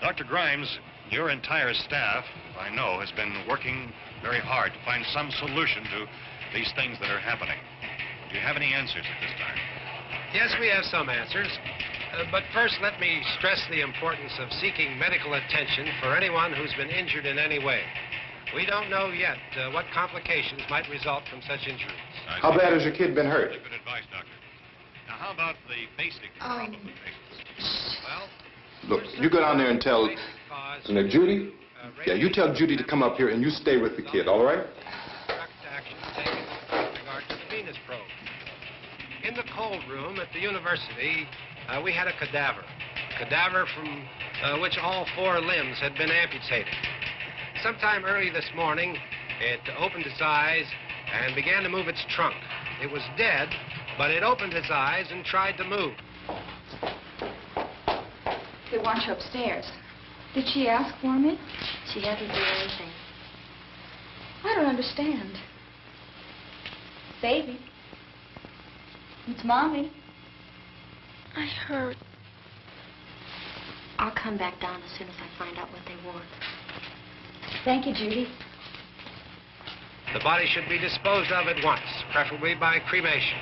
Dr. Grimes, your entire staff, I know, has been working very hard to find some solution to these things that are happening. Do you have any answers at this time? Yes, we have some answers. But first, let me stress the importance of seeking medical attention for anyone who's been injured in any way. We don't know yet what complications might result from such injuries. How bad has your kid been hurt? Good advice, Doctor. Now, how about the basic problem of patients? Well, Look, you go down there and tell... Now, Judy? Yeah, you tell Judy to come up here and you stay with the kid, all right? Action taken with regard to the Venus probe. In the cold room at the university, we had a cadaver from which all 4 limbs had been amputated. Sometime early this morning, it opened its eyes and began to move its trunk. It was dead, but it opened its eyes and tried to move. They want you upstairs. Did she ask for me? She hasn't done anything. I don't understand. Baby. It's Mommy. I heard. I'll come back down as soon as I find out what they want. Thank you, Judy. The body should be disposed of at once, preferably by cremation.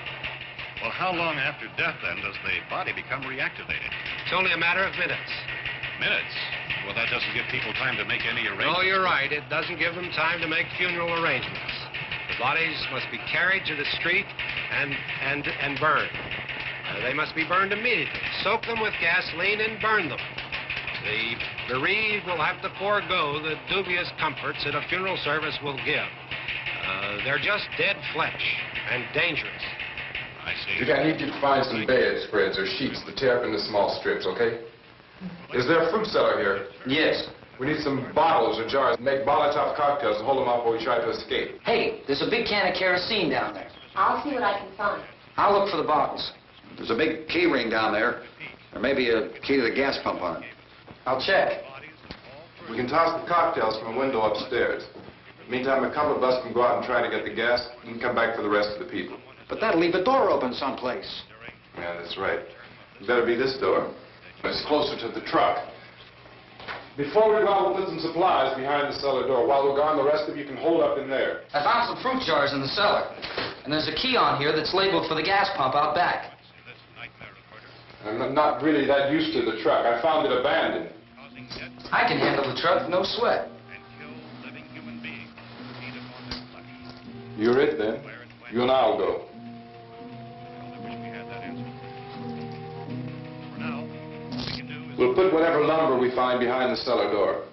well, how long after death, then, does the body become reactivated? It's only a matter of minutes. Minutes? Well, that doesn't give people time to make any arrangements. No, you're right. It doesn't give them time to make funeral arrangements. The bodies must be carried to the street and burned. They must be burned immediately. Soak them with gasoline and burn them. The bereaved will have to forego the dubious comforts that a funeral service will give. They're just dead flesh and dangerous. I see. Judy, I need you to find some bedspreads or sheets to tear up into small strips, okay? Is there a fruit cellar here? Yes. We need some bottles or jars. Make Molotov cocktails and hold them off while we try to escape. Hey, there's a big can of kerosene down there. I'll see what I can find. I'll look for the bottles. There's a big key ring down there. There may be a key to the gas pump on it. I'll check. We can toss the cocktails from a window upstairs. Meantime, a couple of us can go out and try to get the gas and come back for the rest of the people. But that'll leave a door open someplace. Yeah, that's right. It better be this door. It's closer to the truck. Before we go out, we'll put some supplies behind the cellar door. While we're gone, the rest of you can hold up in there. I found some fruit jars in the cellar. And there's a key on here that's labeled for the gas pump out back. I'm not really that used to the truck. I found it abandoned. I can handle the truck, no sweat. You're it, then. You and I'll go. We'll put whatever lumber we find behind the cellar door.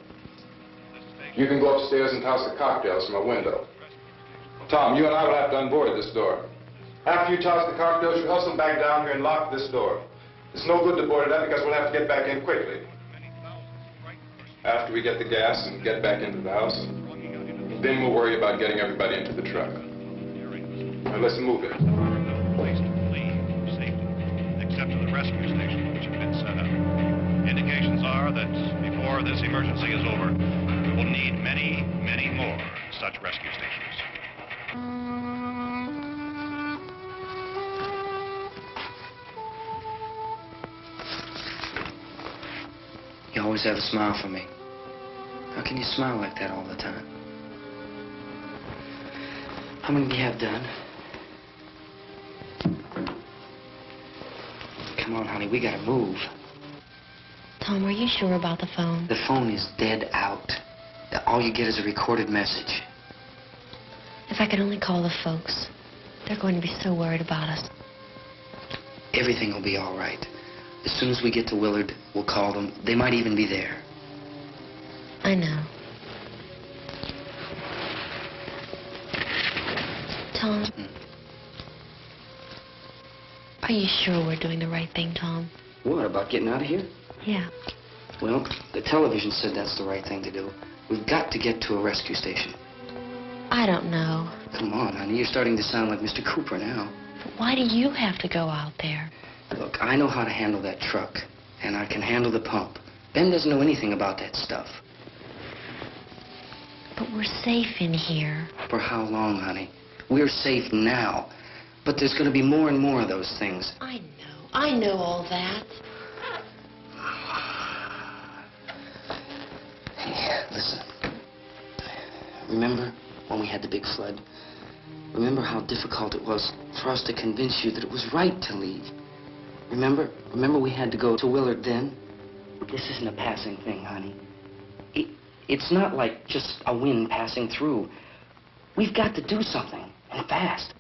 You can go upstairs and toss the cocktails from a window. Tom, you and I will have to unboard this door. After you toss the cocktails, you hustle back down here and lock this door. It's no good to board it up because we'll have to get back in quickly. After we get the gas and get back into the house, then we'll worry about getting everybody into the truck. Now let's move it. Place to flee for safety, except to the rescue stations which have been set up. Indications are that before this emergency is over, we will need many, many more such rescue stations. You always have a smile for me. How can you smile like that all the time? How many do you have done? Come on, honey, we gotta move. Tom, are you sure about the phone? The phone is dead out. All you get is a recorded message. If I could only call the folks. They're going to be so worried about us. Everything will be all right. As soon as we get to Willard, we'll call them. They might even be there. I know. Tom? Are you sure we're doing the right thing, Tom? What, about getting out of here? Yeah. Well, the television said that's the right thing to do. We've got to get to a rescue station. I don't know. Come on, honey. You're starting to sound like Mr. Cooper now. But why do you have to go out there? Look, I know how to handle that truck, and I can handle the pump. Ben doesn't know anything about that stuff. But we're safe in here. For how long, honey? We're safe now. But there's going to be more and more of those things. I know all that. Hey, listen. Remember when we had the big flood? Remember how difficult it was for us to convince you that it was right to leave? Remember we had to go to Willard then? This isn't a passing thing, honey. It's not like just a wind passing through. We've got to do something, and fast.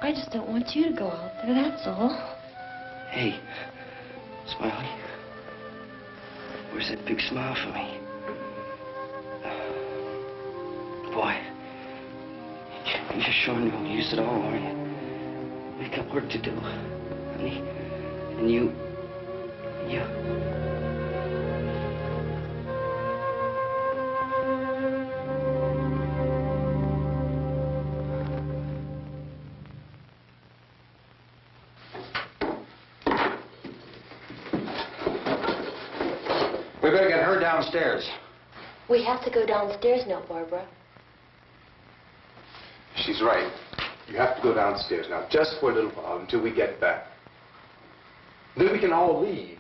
I just don't want you to go out there, that's all. Hey, Smiley. Where's that big smile for me? Boy, you're sure you won't use it all, aren't you? We've got work to do, honey. And you... We better get her downstairs. We have to go downstairs now, Barbara. She's right. You have to go downstairs now, just for a little while, until we get back. Then we can all leave.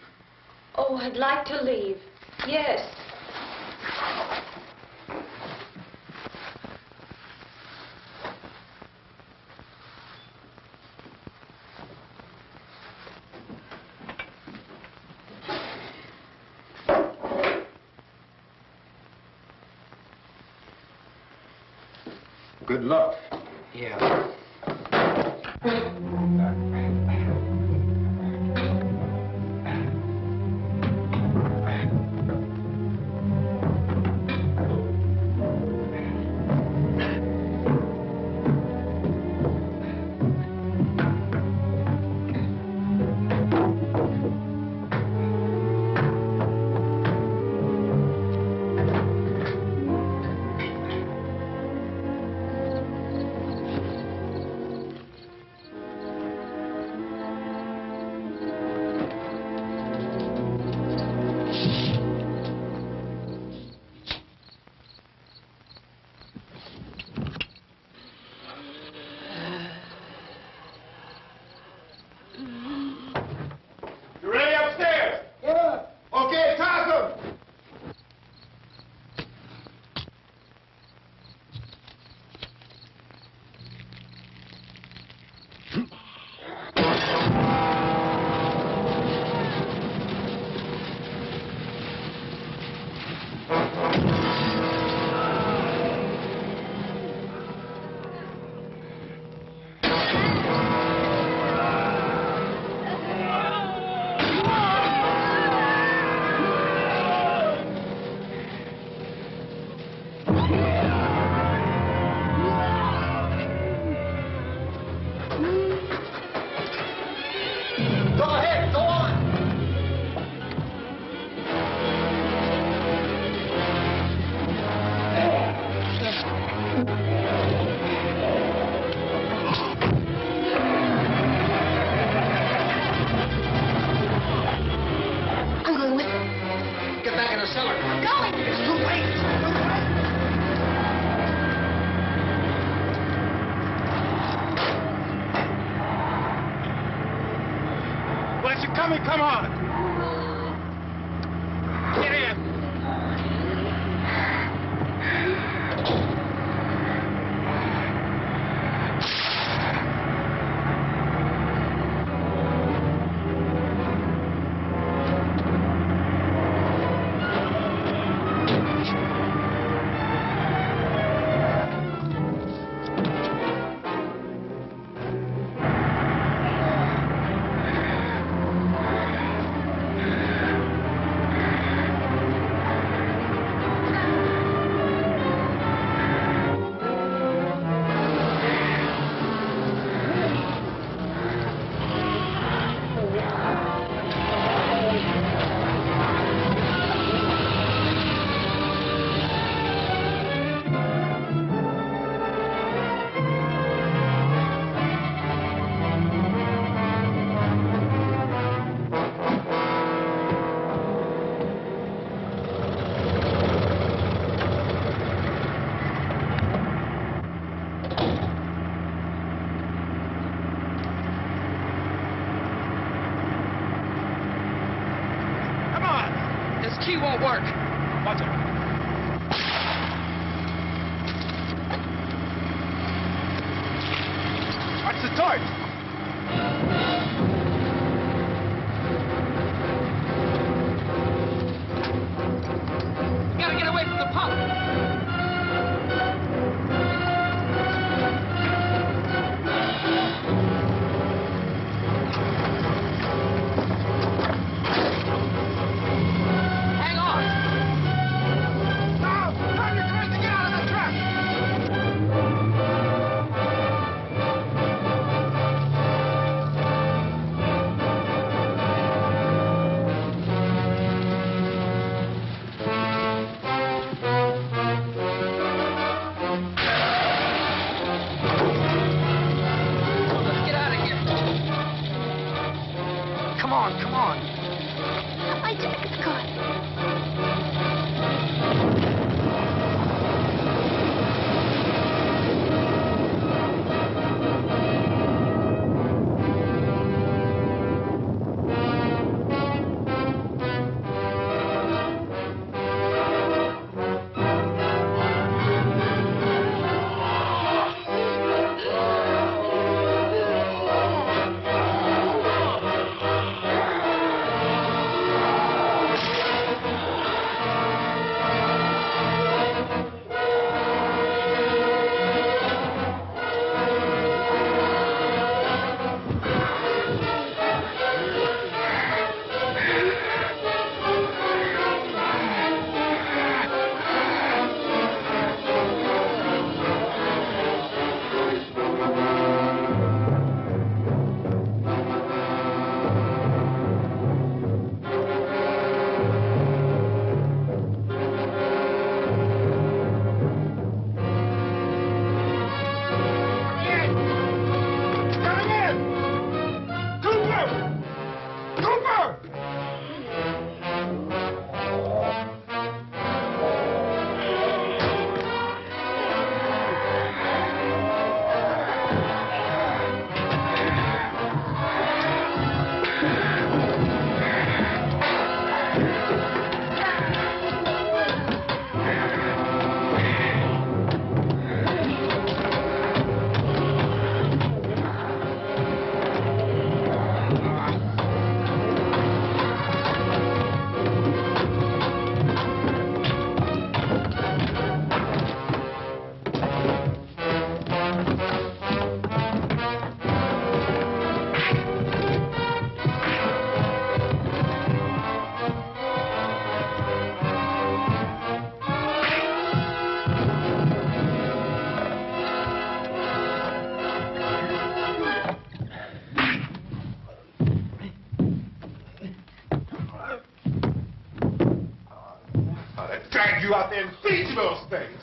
Oh, I'd like to leave. Yes. Good luck. Yeah. You ready upstairs? Yeah. Okay, toss 'em. Go ahead, go on. I'm going with you. Get back in the cellar. I'm going. It's too late. Well, you coming? Come on. Get in. TV won't work. Watch it. Watch the torch. Gotta get away from the pump. Hang on. Now, turn your twist to get out of the truck. Let's get out of here. Come on, come on. My jacket's caught. Drag you out there and feed you those things.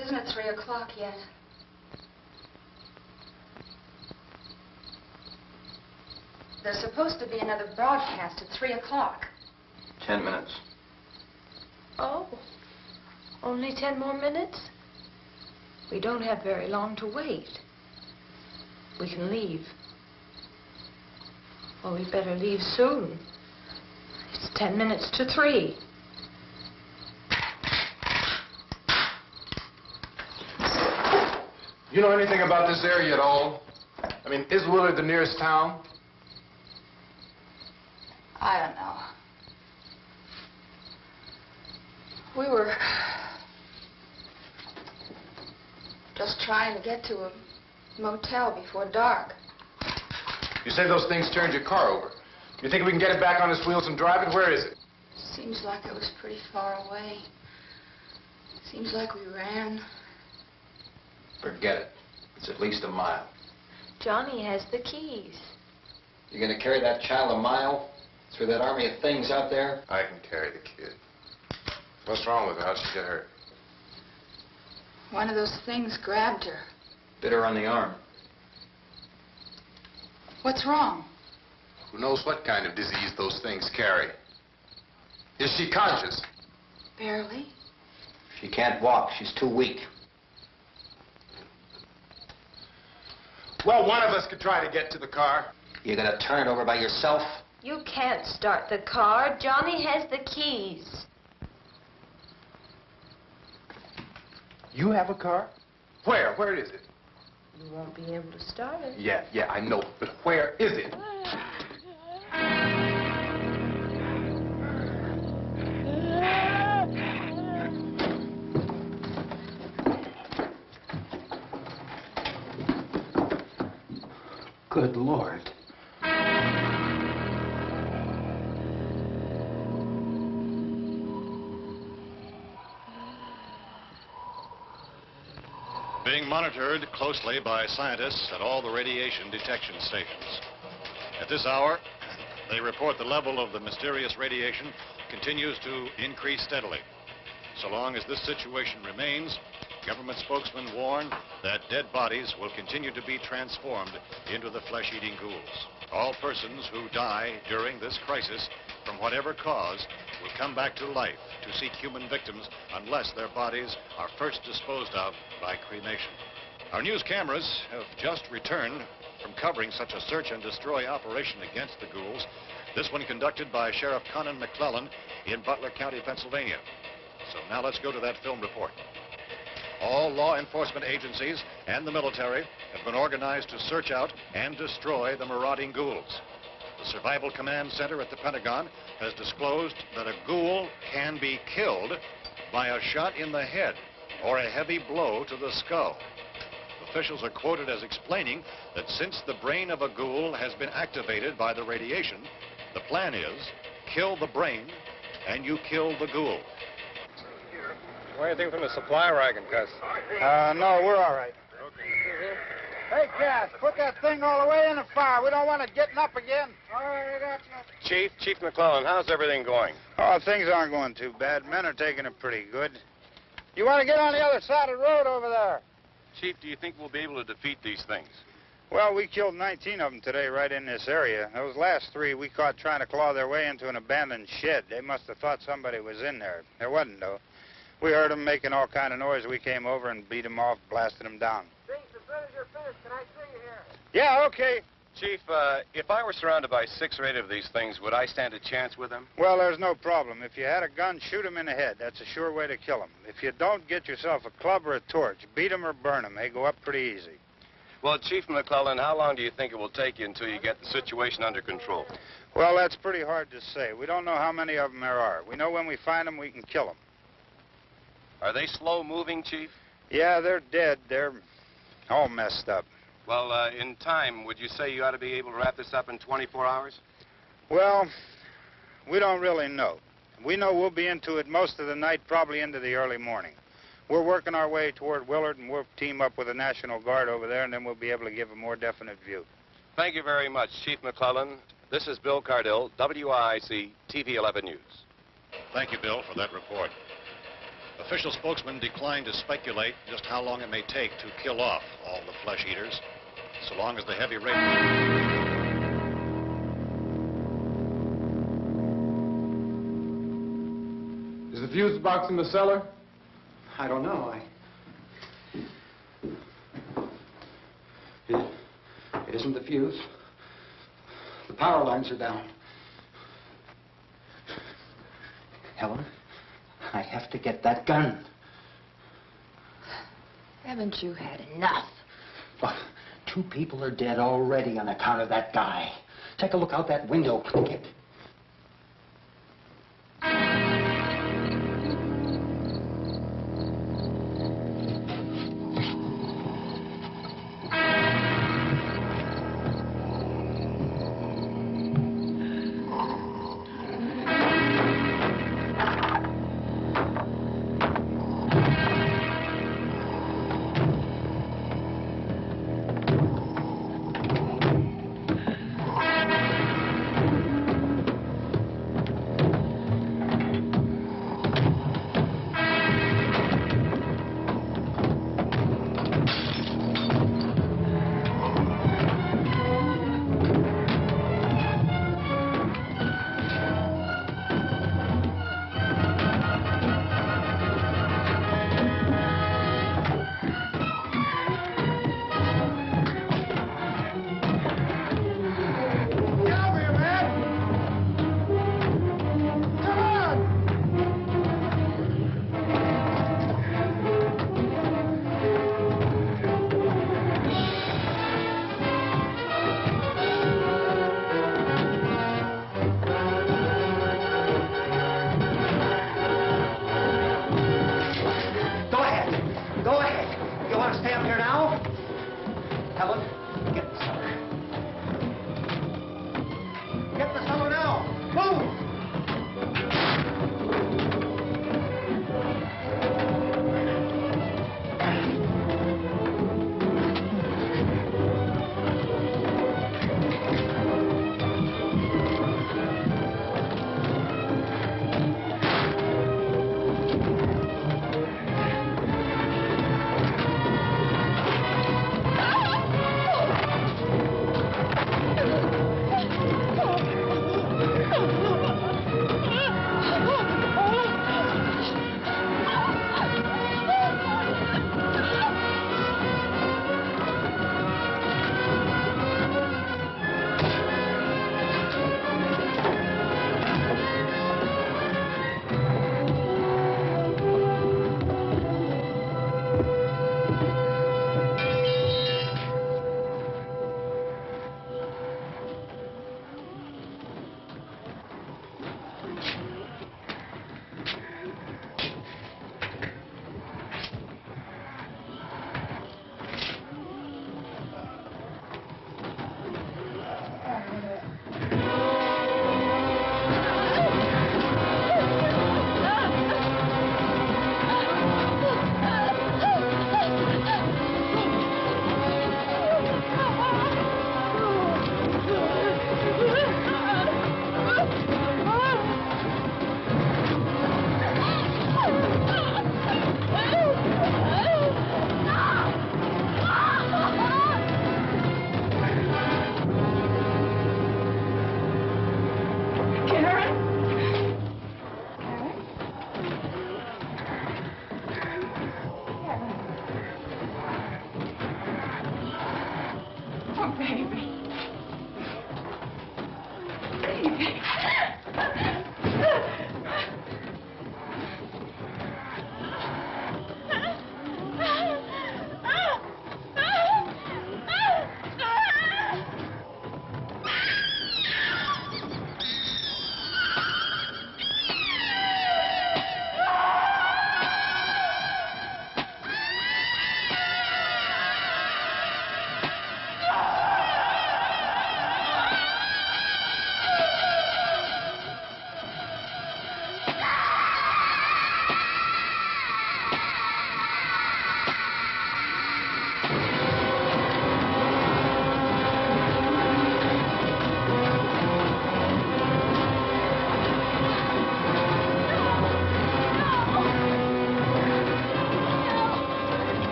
Isn't it 3 o'clock yet? There's supposed to be another broadcast at 3 o'clock. 10 minutes. Only 10 more minutes? We don't have very long to wait. We can leave. Well, we'd better leave soon. It's 10 minutes to 3. You know anything about this area at all? I mean, is Willard the nearest town? I don't know. We were just trying to get to a motel before dark. You say those things turned your car over. You think we can get it back on its wheels and drive it? Where is it? Seems like it was pretty far away. Seems like we ran. Forget it. It's at least a mile. Johnny has the keys. You're going to carry that child a mile through that army of things out there? I can carry the kid. What's wrong with her? How'd she get hurt? One of those things grabbed her. Bit her on the arm. What's wrong? Who knows what kind of disease those things carry? Is she conscious? Barely. She can't walk. She's too weak. Well, one of us could try to get to the car. You gonna turn it over by yourself? You can't start the car. Johnny has the keys. You have a car? Where? Where is it? You won't be able to start it. Yeah, I know. But where is it? Good Lord. Being monitored closely by scientists at all the radiation detection stations. At this hour, they report the level of the mysterious radiation continues to increase steadily. So long as this situation remains, government spokesmen warn that dead bodies will continue to be transformed into the flesh-eating ghouls. All persons who die during this crisis, from whatever cause, will come back to life to seek human victims unless their bodies are first disposed of by cremation. Our news cameras have just returned from covering such a search and destroy operation against the ghouls, this one conducted by Sheriff Conan McClellan in Butler County, Pennsylvania. So now let's go to that film report. All law enforcement agencies and the military have been organized to search out and destroy the marauding ghouls. The Survival Command Center at the Pentagon has disclosed that a ghoul can be killed by a shot in the head or a heavy blow to the skull. Officials are quoted as explaining that since the brain of a ghoul has been activated by the radiation, the plan is kill the brain and you kill the ghoul. Anything from the supply wagon, Gus? No, we're all right. Okay. Hey, Cass, put that thing all the way in the fire. We don't want it getting up again. All right, I got you. Chief McClellan, how's everything going? Oh, things aren't going too bad. Men are taking it pretty good. You want to get on the other side of the road over there? Chief, do you think we'll be able to defeat these things? Well, we killed 19 of them today right in this area. Those last 3 we caught trying to claw their way into an abandoned shed. They must have thought somebody was in there. There wasn't, though. We heard them making all kind of noise. We came over and beat them off, blasted them down. As soon as you're finished, can I see you here? Yeah, okay. Chief, if I were surrounded by 6 or 8 of these things, would I stand a chance with them? Well, there's no problem. If you had a gun, shoot them in the head. That's a sure way to kill them. If you don't, get yourself a club or a torch. Beat them or burn them. They go up pretty easy. Well, Chief McClellan, how long do you think it will take you until you get the situation under control? Well, that's pretty hard to say. We don't know how many of them there are. We know when we find them, we can kill them. Are they slow-moving, Chief? Yeah, they're dead. They're all messed up. Well, in time, would you say you ought to be able to wrap this up in 24 hours? Well, we don't really know. We know we'll be into it most of the night, probably into the early morning. We're working our way toward Willard, and we'll team up with the National Guard over there, and then we'll be able to give a more definite view. Thank you very much, Chief McClellan. This is Bill Cardill, WIC TV 11 News. Thank you, Bill, for that report. Official spokesmen declined to speculate just how long it may take to kill off all the flesh eaters, so long as the heavy radiation... Is the fuse box in the cellar? I don't know. It isn't the fuse. The power lines are down. Helen, I have to get that gun. Haven't you had enough? Look, 2 people are dead already on account of that guy. Take a look out that window. Get.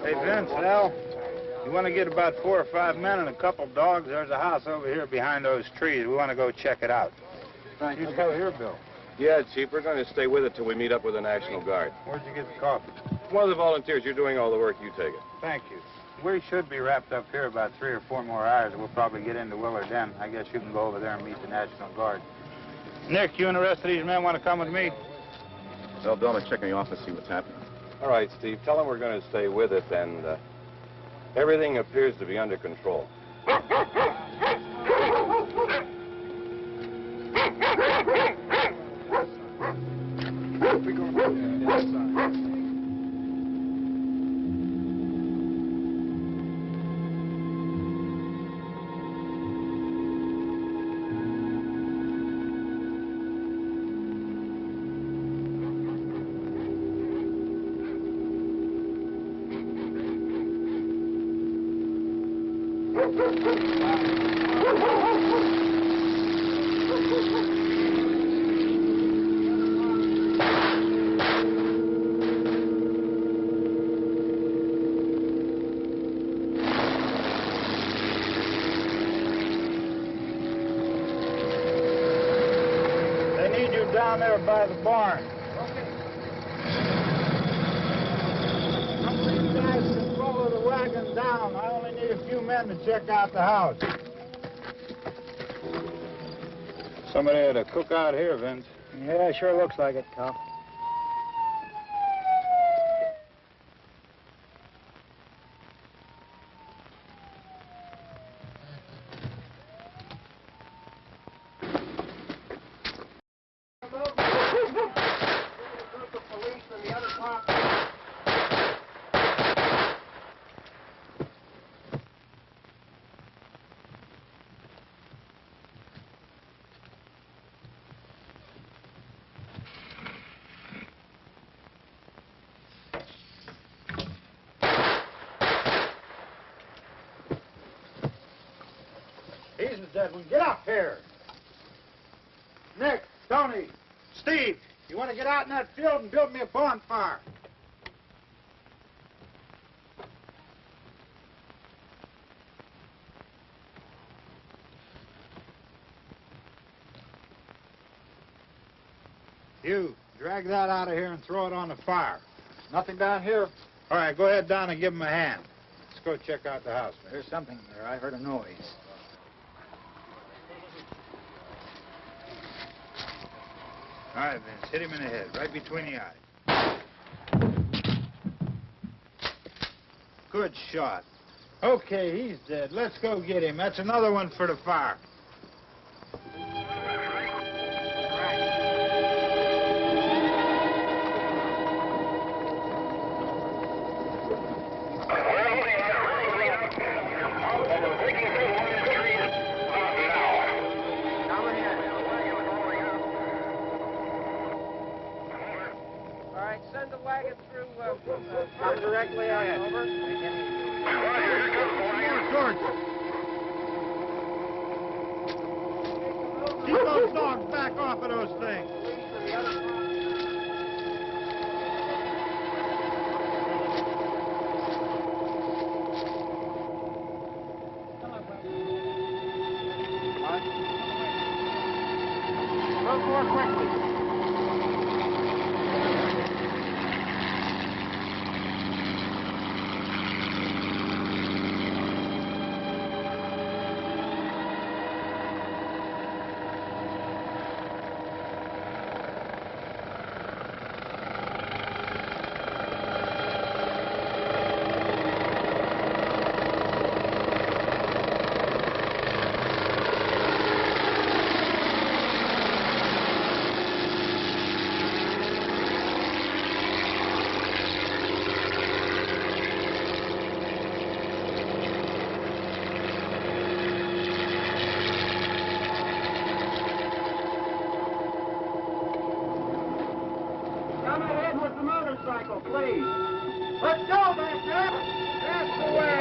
Hey, Vince, Al, you want to get about 4 or 5 men and a couple dogs? There's a house over here behind those trees. We want to go check it out. Thank You go here, Bill. Yeah, Chief, we're going to stay with it till we meet up with the National Guard. Where'd you get the coffee? One of the volunteers, you're doing all the work, you take it. Thank you. We should be wrapped up here about 3 or 4 more hours. We'll probably get into Willard then. I guess you can go over there and meet the National Guard. Nick, you and the rest of these men want to come with me? Well, Bill, I'm checking the office, see what's happening. All right, Steve, tell them we're going to stay with it, and everything appears to be under control. They need you down there by the barn. Some of you guys can follow the wagon down. I only need a few men to check out the house. Somebody had to cook out here, Vince. Yeah, sure looks like it, Cal. He's the dead one. Get up here. Nick, Tony, Steve, you want to get out in that field and build me a bonfire? You, drag that out of here and throw it on the fire. Nothing down here. All right, go ahead down and give him a hand. Let's go check out the house, man. There's something there. I heard a noise. All right, Vince, hit him in the head, right between the eyes. Good shot. Okay, he's dead. Let's go get him. That's another one for the fire. Send the wagon through, come directly out, over. George! Keep those dogs back off of those things. Move more quickly. Please. Let's go back there. That's the way.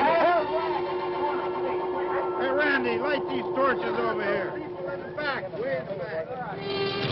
Hey, Randy, light these torches over here. People in the back, way in the back.